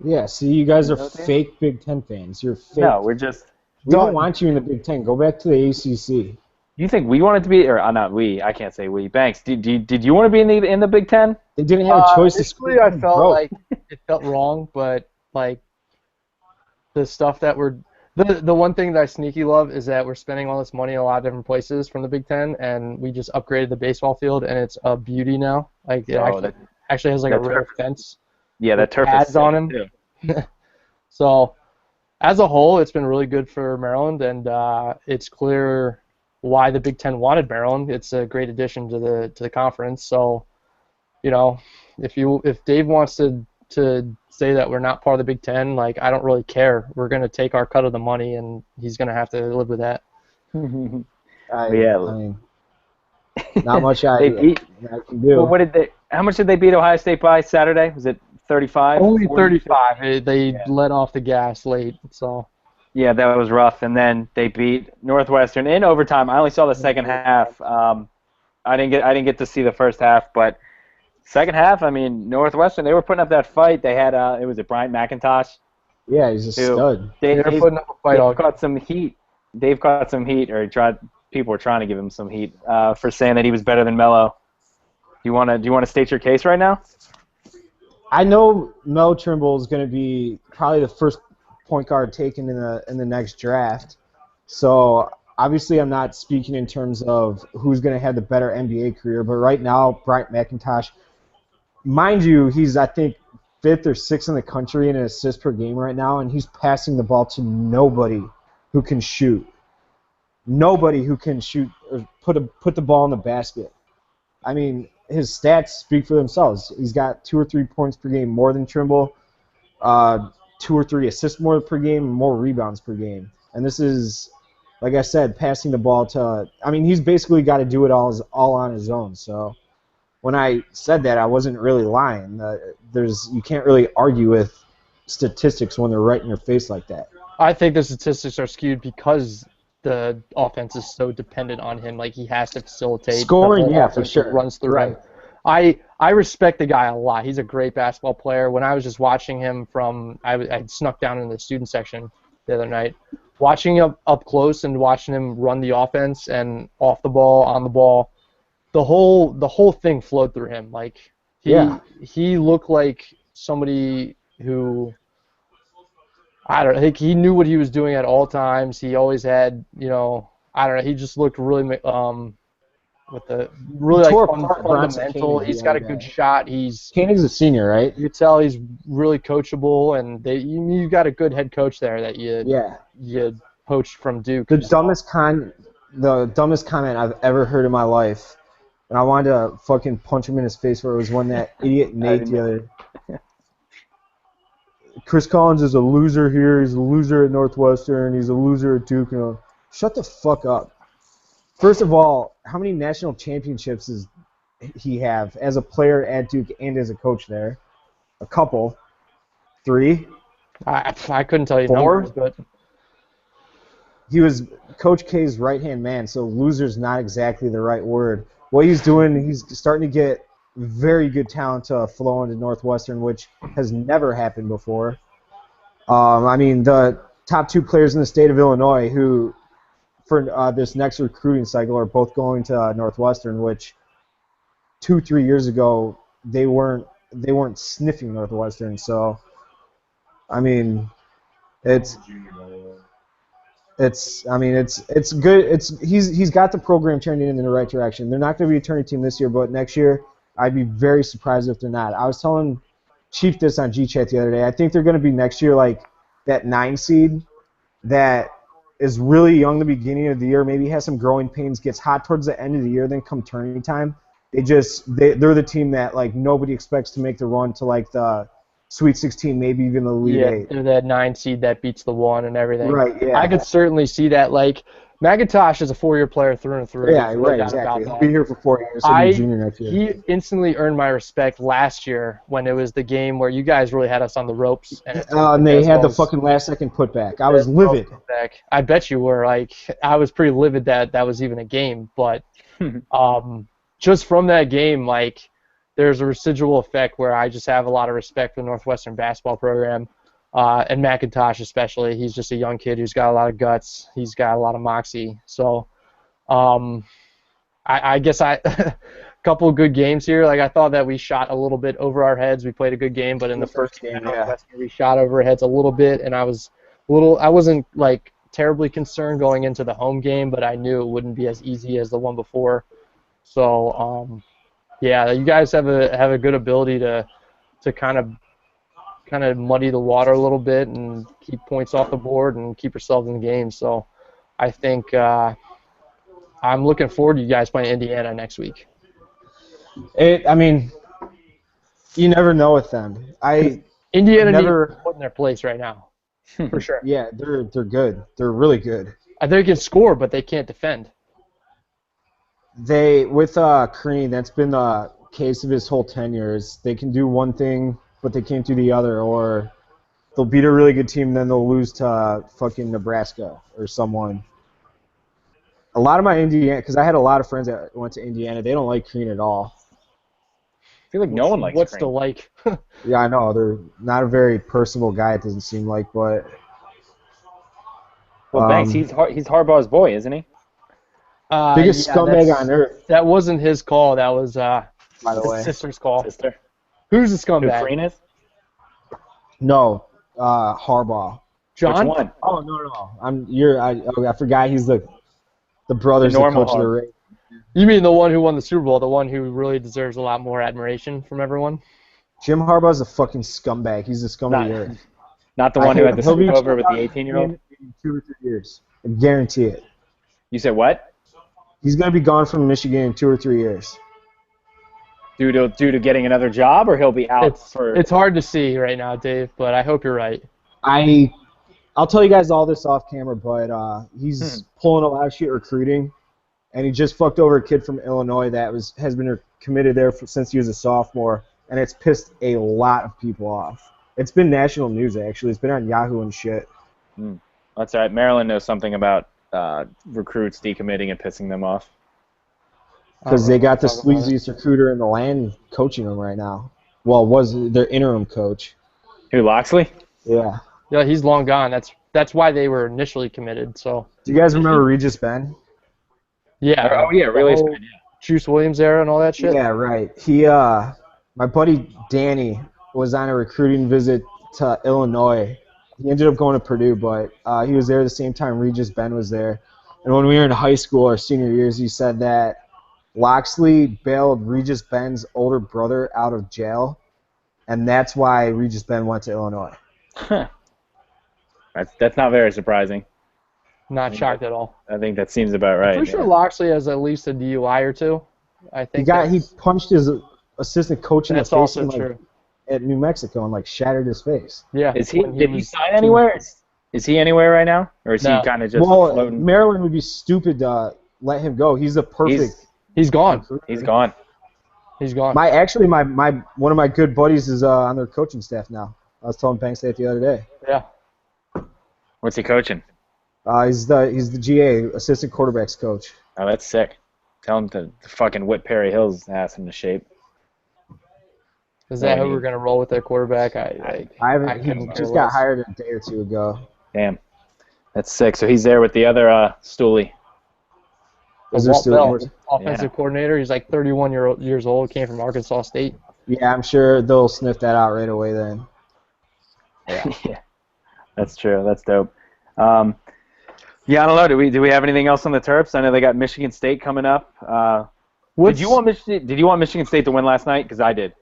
Yeah, see, you guys are Is that what fake Big Ten fans. You're fake. No, We we don't want you in the Big Ten. Go back to the ACC. You think we wanted to be, or not we? I can't say we. Banks, did you want to be in the Big Ten? They didn't have a choice. Initially, I felt like it felt wrong, but like the stuff that we're the one thing that I sneaky love is that we're spending all this money in a lot of different places from the Big Ten, and we just upgraded the baseball field, and it's a beauty now. Like it actually has like a rare fence. Yeah, that turf pads is on him. too. So, as a whole, it's been really good for Maryland, and it's clear why the Big Ten wanted Maryland. It's a great addition to the conference. So, you know, if Dave wants to say that we're not part of the Big Ten, like I don't really care. We're gonna take our cut of the money, and he's gonna have to live with that. I mean, not much I can do. Well, how much did they beat Ohio State by Saturday? Was it 35? Only 40? 35. They let off the gas late, so. Yeah, that was rough. And then they beat Northwestern in overtime. I only saw the second half. I didn't get to see the first half, but second half, I mean, Northwestern, they were putting up that fight. They had it was Bryant McIntosh. Yeah, he's a stud. They're putting up a fight. Dave caught some heat. Dave caught some heat, or people were trying to give him some heat for saying that he was better than Melo. Do you want to state your case right now? I know Mel Trimble is going to be probably the first point guard taken in the next draft. So obviously I'm not speaking in terms of who's going to have the better NBA career, but right now Bryant McIntosh, mind you, he's I think 5th or 6th in the country in assists per game right now, and he's passing the ball to nobody who can shoot. Nobody who can shoot or put the ball in the basket. I mean, his stats speak for themselves. He's got 2 or 3 points per game more than Trimble, 2 or 3 assists more per game, and more rebounds per game. And this is, like I said, passing the ball to. I mean, he's basically got to do it all on his own. So when I said that, I wasn't really lying. You can't really argue with statistics when they're right in your face like that. I think the statistics are skewed because the offense is so dependent on him. Like he has to facilitate scoring, yeah, for sure. Runs through him. I respect the guy a lot. He's a great basketball player. When I was just watching him I snuck down in the student section the other night, watching him up close and watching him run the offense and off the ball, on the ball, the whole thing flowed through him. Like he looked like somebody who, I don't know, I think he knew what he was doing at all times. He always had, I don't know, he just looked really fundamental. He's got a good shot. Koenig's a senior, right? You could tell he's really coachable, and you got a good head coach there that you poached from Duke. The dumbest comment I've ever heard in my life, and I wanted to fucking punch him in his face, where it was when that idiot Nate the other. Chris Collins is a loser here. He's a loser at Northwestern. He's a loser at Duke. Shut the fuck up. First of all, how many national championships does he have as a player at Duke and as a coach there? A couple. 3? I couldn't tell you 4? numbers, but he was Coach K's right-hand man, so loser's not exactly the right word. What he's doing, he's starting to get very good talent to flow into Northwestern, which has never happened before. I mean, the top 2 players in the state of Illinois who, for this next recruiting cycle, are both going to Northwestern, which 2-3 years ago they weren't sniffing Northwestern. So, I mean, it's It's good. He's got the program turning in the right direction. They're not going to be a tourney team this year, but next year I'd be very surprised if they're not. I was telling Chief this on G-Chat the other day. I think they're going to be next year like that 9 seed that is really young the beginning of the year, maybe has some growing pains, gets hot towards the end of the year, then come tourney time, they're the team that like nobody expects to make the run to like the Sweet 16, maybe even the Elite 8. They're that 9 seed that beats the 1 and everything. Right, yeah. I could certainly see that. Like, McIntosh is a 4-year player through and through. Yeah, right, exactly. He'll be here for 4 years. He'll be junior next year. He instantly earned my respect last year when it was the game where you guys really had us on the ropes. And they had the fucking last-second putback. I was livid. I bet you were. Like, I was pretty livid that was even a game. But just from that game, like, there's a residual effect where I just have a lot of respect for the Northwestern basketball program. And McIntosh especially, he's just a young kid who's got a lot of guts. He's got a lot of moxie. So, I guess a couple of good games here. Like I thought that we shot a little bit over our heads. We played a good game, but in the first game, we shot over our heads a little bit, and I wasn't like terribly concerned going into the home game, but I knew it wouldn't be as easy as the one before. So, yeah, you guys have a good ability to kind of muddy the water a little bit and keep points off the board and keep yourselves in the game. So I think I'm looking forward to you guys playing Indiana next week. I mean, you never know with them. Indiana needs to put in their place right now, for sure. Yeah, they're good. They're really good. They can score, but they can't defend. With Crean, that's been the case of his whole tenure. They can do one thing, but they can't do the other, or they'll beat a really good team, then they'll lose to fucking Nebraska or someone. A lot of my Indiana, because I had a lot of friends that went to Indiana, they don't like Crean at all. I feel like no one likes What's Crean. the like? Yeah, I know. They're not a very personable guy, it doesn't seem like, but... Well, Banks, he's Harbaugh's boy, isn't he? Biggest scumbag on earth. That wasn't his call. That was by the way, his sister's call. Sister. Who's the scumbag? Who Crean is? No, Harbaugh. John? Which one? Oh no. I forgot he's the brother's the coach of the Raiders. You mean the one who won the Super Bowl, the one who really deserves a lot more admiration from everyone? Jim Harbaugh's a fucking scumbag. He's a scum of the earth. Not the one who had the sleepover with the 18-year-old? In 2 or 3 years. I guarantee it. You said what? He's going to be gone from Michigan in 2 or 3 years. Due to getting another job, or he'll be out for... It's hard to see right now, Dave, but I hope you're right. I'll tell you guys all this off camera, but he's pulling a lot of shit recruiting, and he just fucked over a kid from Illinois that has been committed there since he was a sophomore, and it's pissed a lot of people off. It's been national news, actually. It's been on Yahoo and shit. That's all right. Maryland knows something about recruits decommitting and pissing them off. Because they got the sleaziest recruiter in the land coaching them right now. Well, was their interim coach. Who, Loxley? Yeah. Yeah, he's long gone. That's why they were initially committed. So. Do you guys remember Regis Ben? Yeah. Oh yeah, really. Juice Williams era and all that shit. Yeah, right. My buddy Danny was on a recruiting visit to Illinois. He ended up going to Purdue, but he was there the same time Regis Ben was there. And when we were in high school, our senior years, he said that Loxley bailed Regis Ben's older brother out of jail, and that's why Regis Ben went to Illinois. Huh. That's not very surprising. Not shocked at all. I think that seems about right. I'm pretty sure Loxley has at least a DUI or two. I think he punched his assistant coach in the face. That's also true. At New Mexico and shattered his face. Yeah. Did he sign anywhere? Is he anywhere right now, or is he kind of just floating? Maryland would be stupid to let him go. He's the perfect. He's gone. Recruiter. He's gone. He's gone. My one of my good buddies is on their coaching staff now. I was telling Banks that the other day. Yeah. What's he coaching? He's the GA, assistant quarterbacks coach. Oh, that's sick. Tell him to fucking whip Perry Hill's ass into shape. Is that how we're gonna roll with their quarterback? I haven't. He just got hired a day or two ago. Damn, that's sick. So he's there with the other Stooley. Walt Bell, offensive coordinator. He's like 31 years old. Came from Arkansas State. Yeah, I'm sure they'll sniff that out right away then. Yeah, that's true. That's dope. Yeah, I don't know. Do we have anything else on the Terps? I know they got Michigan State coming up. Did you want Michigan State to win last night? Because I did.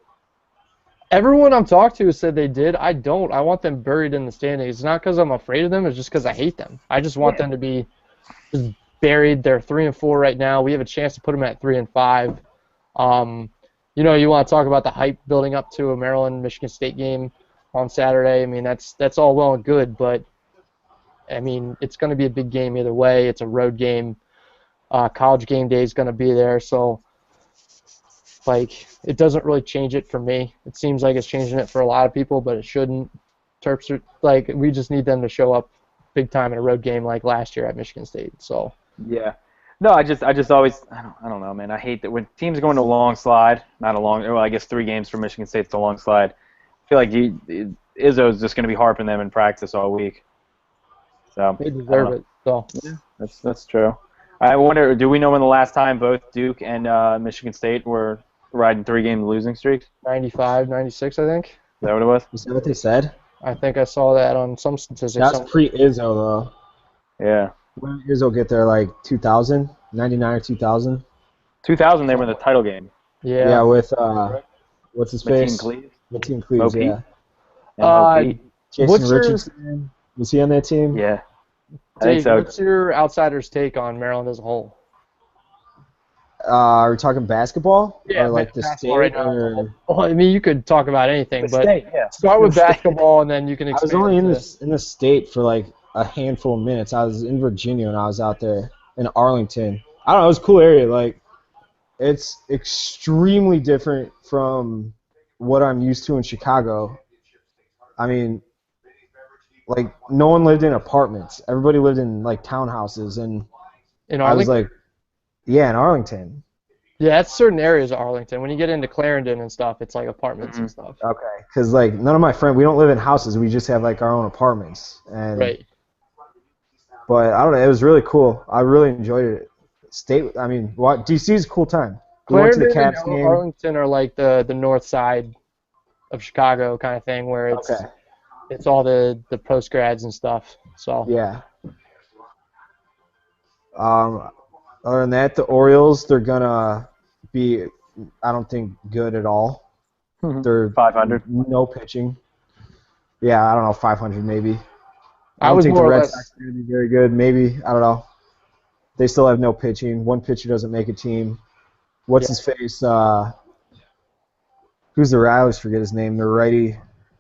Everyone I'm talking to said they did. I don't. I want them buried in the standings. It's not because I'm afraid of them. It's just because I hate them. I just want them to be just buried. They're 3-4 right now. We have a chance to put them at 3-5. You know, you want to talk about the hype building up to a Maryland-Michigan State game on Saturday. I mean, that's all well and good, but I mean, it's going to be a big game either way. It's a road game. College game day is going to be there, so like it doesn't really change it for me. It seems like it's changing it for a lot of people, but it shouldn't. Terps are like we just need them to show up big time in a road game like last year at Michigan State. So Yeah. No, I just always I don't know, man. I hate that when teams go into a long slide, not a long. Well, I guess 3 games for Michigan State's a long slide. I feel like Izzo's just going to be harping them in practice all week. So they deserve it. So yeah, that's true. I wonder, do we know when the last time both Duke and Michigan State were riding 3-game losing streaks? 95, 96, I think. Is that what it was? Is that what they said? I think I saw that on some statistics. That's pre-Izzo, though. Yeah. When did Izzo get there, like 2000? 99 or 2000? 2000, they were in the title game. Yeah. Yeah, with, what's his face? Mateen Cleaves. Mateen Cleaves, Mo yeah. And Mo Jason what's your- Richardson, was he on that team? Yeah. I think Dave, so. what's your outsider's take on Maryland as a whole? Are we talking basketball? Yeah, or like the basketball state? right now. Or... Well, I mean, you could talk about anything, but yeah. start with The state. basketball, and then you can I expand. was only to- in the state for like a handful of minutes. I was in Virginia when I was out there in Arlington. I don't know, it was a cool area. Like, it's extremely different from what I'm used to in Chicago. I mean, like, no one lived in apartments. Everybody lived in like townhouses, and in I was Arlington. like, yeah, in Arlington. Yeah, that's certain areas of Arlington. When you get into Clarendon and stuff, it's like apartments and stuff. Okay, because like none of my friends, we don't live in houses. We just have like our own apartments. And Right. But I don't know. It was really cool. I really enjoyed it. State. I mean, what DC's a cool time. We went to Clarendon the Caps and game. Arlington are like the north side of Chicago kind of thing, where it's Okay. it's all the post grads and stuff. So Yeah. Other than that, the Orioles, they're gonna be, I don't think, good at all. They're 500. No pitching. Yeah, I don't know, 500 maybe. I I don't was think the more or Red less. Sox are gonna be very good. Maybe, I don't know. They still have no pitching. One pitcher doesn't make a team. What's his face? Who's the I always forget his name. The righty.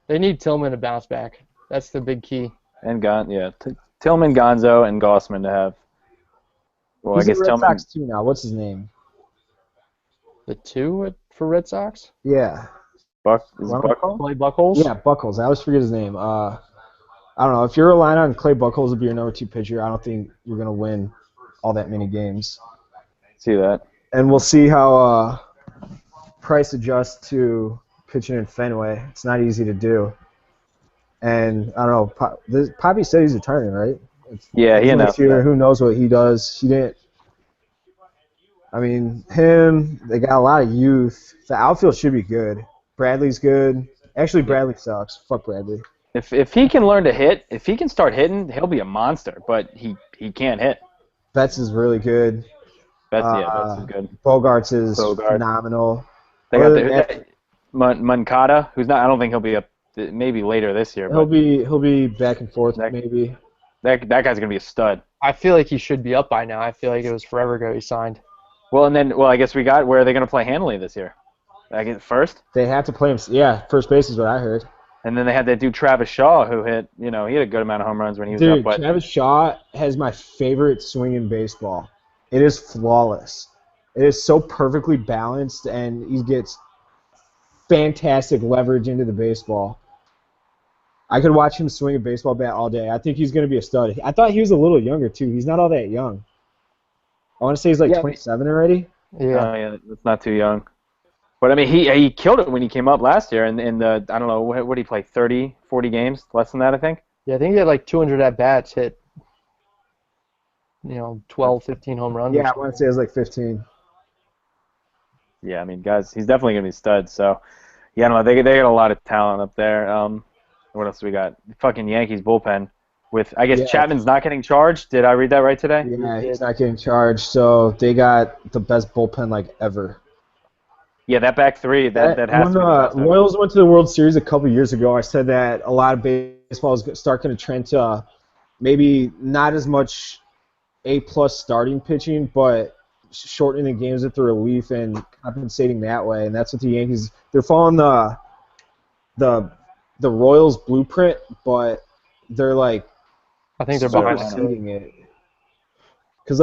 They need Tillman to bounce back. That's the big key. And Tillman, Gonzo, and Gossman to have. Well, He's I guess in Red Tillman. Sox too now. What's his name? The two for Red Sox? Yeah. Is it Buckle? Clay Buchholz? Yeah, Buckles. I always forget his name. I don't know. If you're relying on Clay Buckles to be your number 2 pitcher, I don't think you're going to win all that many games. See that. And we'll see how Price adjusts to pitching in Fenway. It's not easy to do. And I don't know. Poppy said he's retiring, right? Yeah, he announced that. Who knows what he does? He didn't. I mean, they got a lot of youth. The outfield should be good. Bradley's good. Actually, Bradley sucks. Fuck Bradley. If he can learn to hit, if he can start hitting, he'll be a monster. But he can't hit. Betts is really good. Betts is good. Bogarts is Bogart. phenomenal. They Other got than that, Moncada, who's not. I don't think he'll be up. Maybe later this year. he'll But be back and forth That- maybe. that guy's gonna be a stud. I feel like he should be up by now. I feel like it was forever ago he signed. Well, I guess we got. Where are they gonna play Hanley this year? I get first. They have to play him. Yeah, first base is what I heard. And then they had that dude Travis Shaw who hit. He had a good amount of home runs when he was Dude, up. But Travis Shaw has my favorite swing in baseball. It is flawless. It is so perfectly balanced, and he gets fantastic leverage into the baseball. I could watch him swing a baseball bat all day. I think he's going to be a stud. I thought he was a little younger, too. He's not all that young. I want to say he's like 27 already. Yeah. That's not too young. But I mean, he killed it when he came up last year. And I don't know, what did he play? 30, 40 games, less than that, I think. Yeah, I think he had like 200 at bats, hit 12, 15 home runs. Yeah, I want to say it was like 15. Yeah, I mean, guys, he's definitely gonna be stud. So, yeah, I don't know. They got a lot of talent up there. What else do we got? Fucking Yankees bullpen. With I guess Yeah. Chapman's not getting charged. Did I read that right today? Yeah, he's not getting charged, so they got the best bullpen like ever. Yeah, that back three that has When to be the best ever. Royals went to the World Series a couple years ago, I said that a lot of baseball is starting to trend to maybe not as much A-plus starting pitching, but shortening the games with the relief and compensating that way. And that's what the Yankees they're following the Royals blueprint, but they're like I think they're behind the curve. superseding it. Because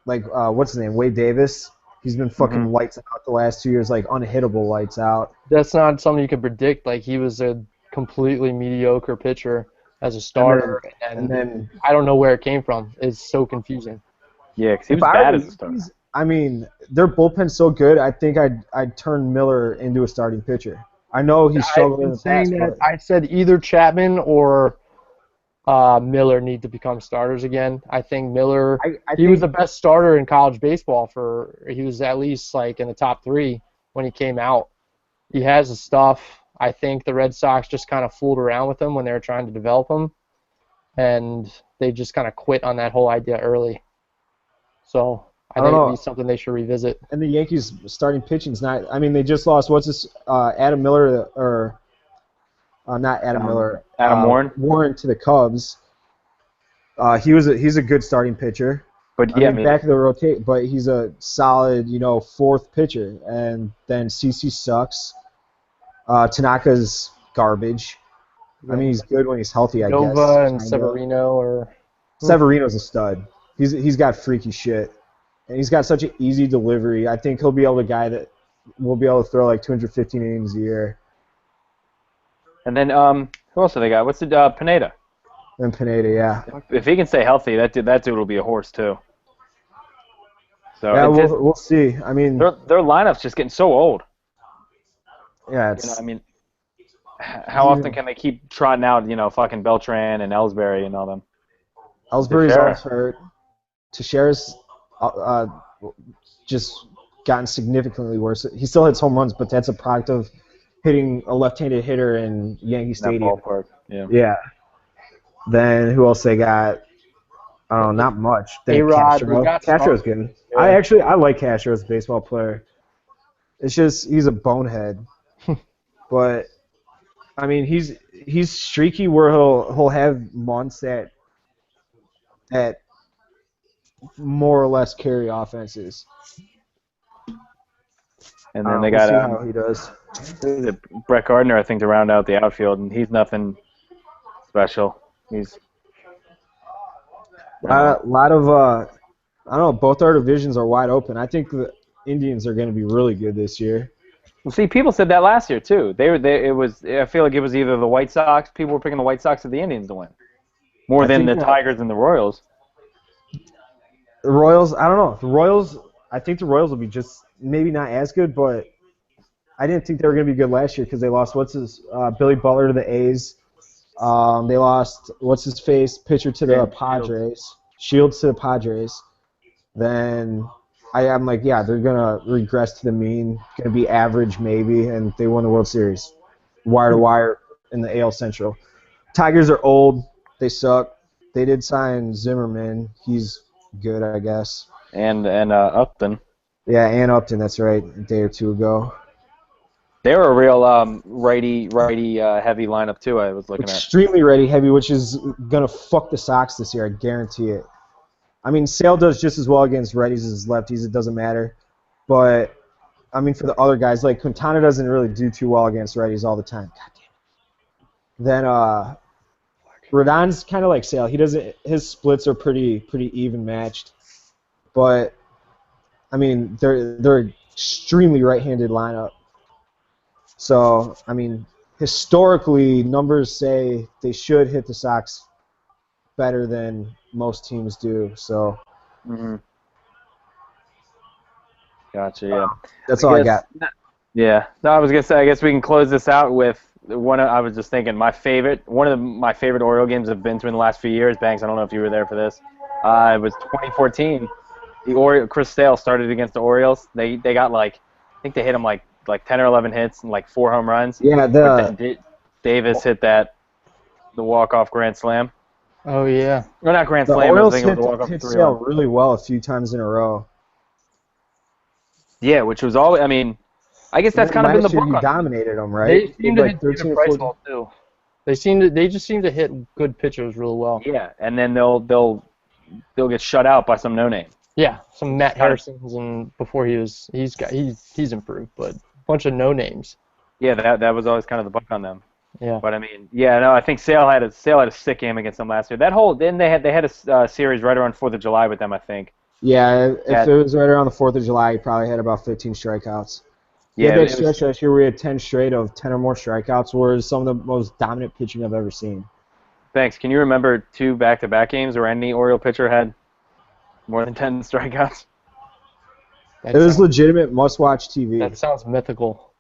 what's his name, Wade Davis. He's been fucking lights out the last 2 years, like unhittable lights out. That's not something you could predict. Like, he was a completely mediocre pitcher as a starter, and then I don't know where it came from. It's so confusing. Yeah, because he was bad as a starter. I mean, their bullpen's so good. I think I'd turn Miller into a starting pitcher. I know he's struggled in the past. I said either Chapman or Miller need to become starters again. I think Miller. He was the best starter in college baseball he was at least like in the top 3 when he came out. He has the stuff. I think the Red Sox just kind of fooled around with him when they were trying to develop him, and they just kind of quit on that whole idea early. So I think it'd be something they should revisit. And the Yankees starting pitching's not. I mean, they just lost Adam Miller or not Adam Miller. Adam Warren. Warren to the Cubs. He's a good starting pitcher. But back of the rotate, but he's a solid, fourth pitcher. And then CC sucks. Tanaka's garbage. I mean, he's good when he's healthy, I guess. Nova and Severino Severino's a stud. He's got freaky shit. And he's got such an easy delivery. I think he'll be able to guy that will be able to throw like 215 innings a year. And then who else have they got? What's the Pineda? And Pineda, yeah. If he can stay healthy, that dude will be a horse too. So yeah, we'll see. I mean, their lineup's just getting so old. Yeah, how often can they keep trotting out, fucking Beltran and Ellsbury and all them? Ellsbury's always hurt. Teixeira's just gotten significantly worse. He still hits home runs, but that's a product of hitting a left-handed hitter in Yankee Stadium. Ballpark. Yeah. Then who else they got? I don't know, not much. A-Rod. Castro's good. Yeah. I like Castro as a baseball player. It's just he's a bonehead. But I mean, he's streaky where he'll have months that more or less carry offenses. And then they got see how he does. Brett Gardner, I think, to round out the outfield, and he's nothing special. He's a lot of I don't know. Both our divisions are wide open. I think the Indians are going to be really good this year. Well, see, people said that last year too. I feel like it was either the White Sox. People were picking the White Sox or the Indians to win, more than the Tigers and the Royals. The Royals, I don't know. The Royals, I think the Royals will be just maybe not as good, but I didn't think they were going to be good last year because they lost Billy Butler to the A's. They lost pitcher to the Padres, Shields to the Padres. Then I'm like, yeah, they're gonna regress to the mean, gonna be average maybe, and they won the World Series, wire to wire in the AL Central. Tigers are old, they suck. They did sign Zimmerman, he's good, I guess. And Upton. Yeah, and Upton, that's right, a day or two ago. They were a real righty heavy lineup too. I was looking extremely righty heavy, which is gonna fuck the Sox this year. I guarantee it. I mean, Sale does just as well against righties as lefties. It doesn't matter. But I mean, for the other guys, like Quintana doesn't really do too well against righties all the time. God damn it. Then Rodon's kind of like Sale. He doesn't. His splits are pretty even matched. But I mean, they're extremely right-handed lineup. So, I mean, historically, numbers say they should hit the Sox better than most teams do. So, Gotcha, yeah. That's all I got. Yeah. No, I was going to say, I guess we can close this out with I was just thinking, my favorite Oriole games have been to in the last few years. Banks, I don't know if you were there for this. It was 2014. Chris Sale started against the Orioles. They got I think they hit him like 10 or 11 hits and 4 home runs. Yeah, Davis hit that the walk-off grand slam. Oh yeah. Or not grand The slam, I Orioles think it was the walk-off hit 3-1. Sale really well a few times in a row. Yeah, which was all. I mean, I guess that's And then kind of been the last year book he on. dominated them, right? They seem to Like hit 13 David or Price 14. well too. They just seem to hit good pitchers really well. Yeah, and then they'll get shut out by some no-name. Yeah, some Matt kind of- Harrisons, and before he's improved, but a bunch of no names. Yeah, that was always kind of the book on them. Yeah. But I mean, yeah, no, I think Sale had a sick game against them last year. Then they had a series right around 4th of July with them, I think. Yeah, if That- it was right around the 4th of July, he probably had about 15 strikeouts. Yeah, Yeah, that it was- stretch last year we had 10 straight of 10 or more strikeouts, was some of the most dominant pitching I've ever seen. Thanks. Can you remember 2 back-to-back games where any Oriole pitcher had more than 10 strikeouts? That It was sounds- legitimate must-watch TV. That sounds mythical.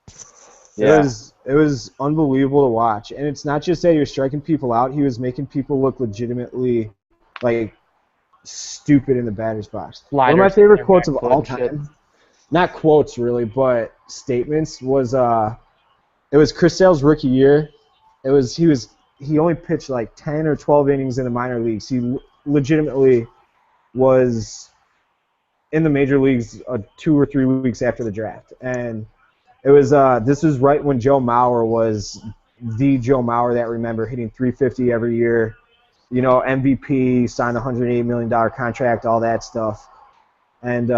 Yeah. It was unbelievable to watch, and it's not just that he was striking people out; he was making people look legitimately like stupid in the batter's box. One of my Sliders favorite and quotes of backfoot all and shit. time, not quotes really, but statements, was it was Chris Sale's rookie year. He only pitched like 10 or 12 innings in the minor leagues. He legitimately was in the major leagues 2 or 3 weeks after the draft, and it was this was right when Joe Mauer was the Joe Mauer that I remember, hitting 350 every year, MVP, signed a $108 million contract, all that stuff. And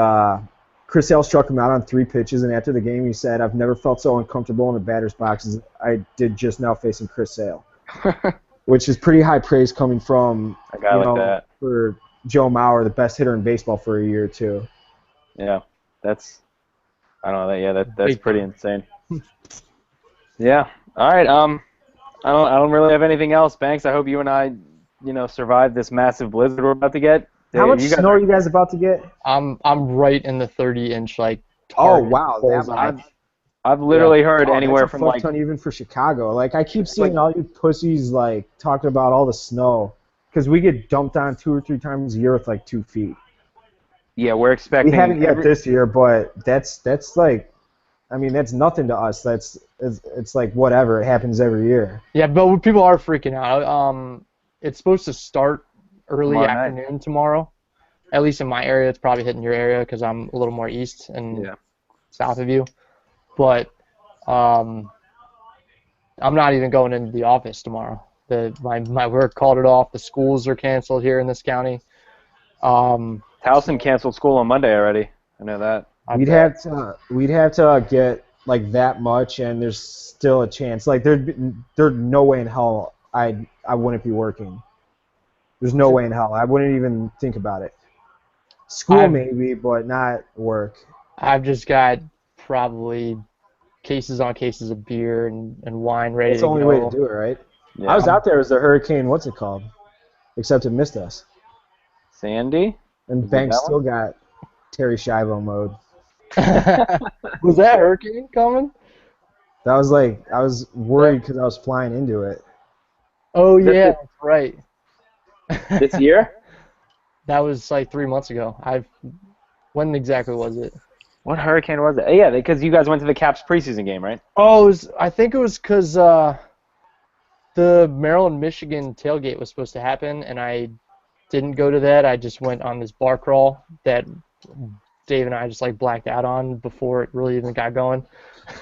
Chris Sale struck him out on 3 pitches, and after the game he said, "I've never felt so uncomfortable in the batter's box as I did just now facing Chris Sale," which is pretty high praise coming from A guy like that. for Joe Mauer, the best hitter in baseball for a year or two. Yeah, I don't know. Yeah, that's Big pretty insane. Yeah. All right. I don't really have anything else, Banks. I hope you and I, survive this massive blizzard we're about to get. How much You guys snow are you guys about to get? I'm right in the 30-inch like. Oh target wow, bullseye. I've literally heard Oh, anywhere that's a from fuck like ton even for Chicago. Like I keep seeing all you pussies like talking about all the snow because we get dumped on 2 or 3 times a year with like 2 feet. we're expecting. We haven't yet this year, but that's like, I mean that's nothing to us. It's like whatever. It happens every year. Yeah, but people are freaking out. It's supposed to start early Tomorrow night. afternoon tomorrow. At least in my area, it's probably hitting your area because I'm a little more east and Yeah. south of you. But I'm not even going into the office tomorrow. My work called it off. The schools are canceled here in this county. Towson canceled school on Monday already. I know that. We'd have to get like that much, and there's still a chance. Like there's no way in hell I wouldn't be working. There's no way in hell. I wouldn't even think about it. School maybe, but not work. I've just got probably cases on cases of beer and wine ready That's to the only go. way to do it, right? Yeah. I was out there as the hurricane. What's it called? Except it missed us. Sandy. And Is it Banks that still got Terry Schiavo mode. Was that hurricane coming? That was like, I was worried because I was flying into it. Oh Is that yeah, the- that's right. This year? That was like 3 months ago. When exactly was it? What hurricane was it? Yeah, because you guys went to the Caps preseason game, right? Oh, I think it was because the Maryland-Michigan tailgate was supposed to happen, and I didn't go to that. I just went on this bar crawl that Dave and I just like blacked out on before it really even got going.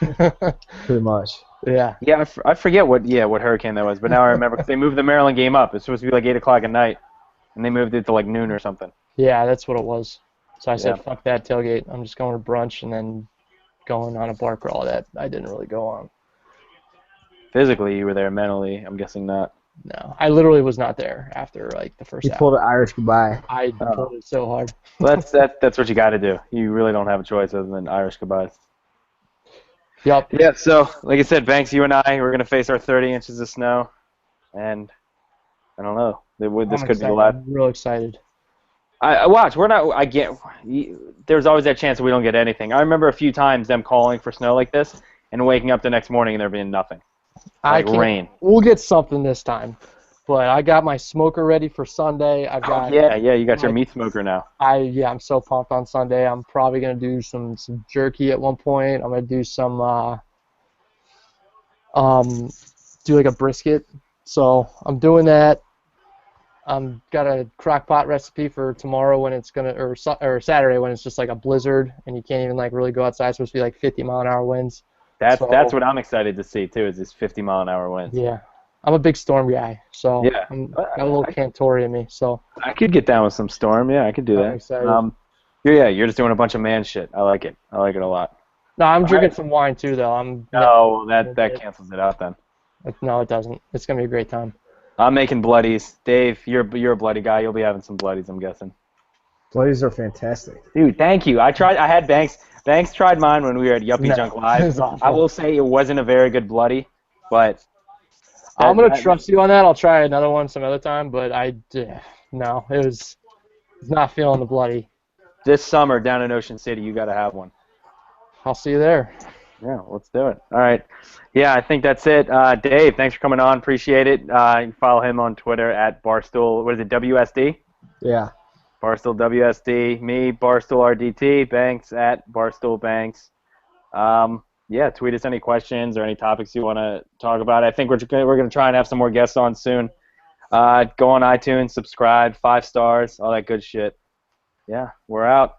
Pretty much. Yeah. Yeah, I forget what hurricane that was, but now I remember because they moved the Maryland game up. It's supposed to be like 8 o'clock at night, and they moved it to like noon or something. Yeah, that's what it was. So I said, Yeah. fuck that tailgate. I'm just going to brunch and then going on a bar crawl that I didn't really go on. Physically, you were there. Mentally, I'm guessing not. No, I literally was not there after like the first He hour. pulled an Irish goodbye. I pulled it so hard. Well, that's what you got to do. You really don't have a choice other than Irish goodbyes. Yep. Yeah. So, like I said, Banks, you and I, we're gonna face our 30 inches of snow, and I don't know. This I'm could be the excited. last. I'm real excited. I watch. We're not. I get. There's always that chance that we don't get anything. I remember a few times them calling for snow like this, and waking up the next morning and there being nothing. I Like can't. rain. We'll get something this time. But I got my smoker ready for Sunday. I've got. Yeah. You got your meat smoker now. I'm so pumped on Sunday. I'm probably gonna do some jerky at one point. I'm gonna do some do like a brisket So I'm doing that. I'm got a crock pot recipe for tomorrow when it's gonna, or Saturday when it's just like a blizzard and you can't even like really go outside. It's supposed to be like 50-mile-an-hour winds. That's So, what I'm excited to see too. Is this 50-mile-an-hour winds? yeah, I'm a big storm guy. So Yeah. got a little Cantori in me. So I could get down with some storm. Yeah, I could do I'm that. excited. You're just doing a bunch of man shit. I like it. I like it a lot. No, I'm drinking right. some wine too, though. No, that cancels it out then. No, it doesn't. It's gonna be a great time. I'm making bloodies. Dave, you're a bloody guy. You'll be having some bloodies, I'm guessing. Bloodies are fantastic. Dude, thank you. I had Banks. Banks tried mine when we were at Yuppie Junk Live. It's awful. I will say it wasn't a very good bloody, but I'm gonna trust you on that. I'll try another one some other time, but no, it's not feeling the bloody. This summer down in Ocean City, you got to have one. I'll see you there. Yeah, let's do it. All right. Yeah, I think that's it. Dave, thanks for coming on. Appreciate it. You can follow him on Twitter at Barstool. What is it, WSD? Yeah. Barstool WSD. Me, Barstool RDT. Banks at Barstool Banks. Yeah, tweet us any questions or any topics you want to talk about. I think we're going to try and have some more guests on soon. Go on iTunes, subscribe, 5 stars, all that good shit. Yeah, we're out.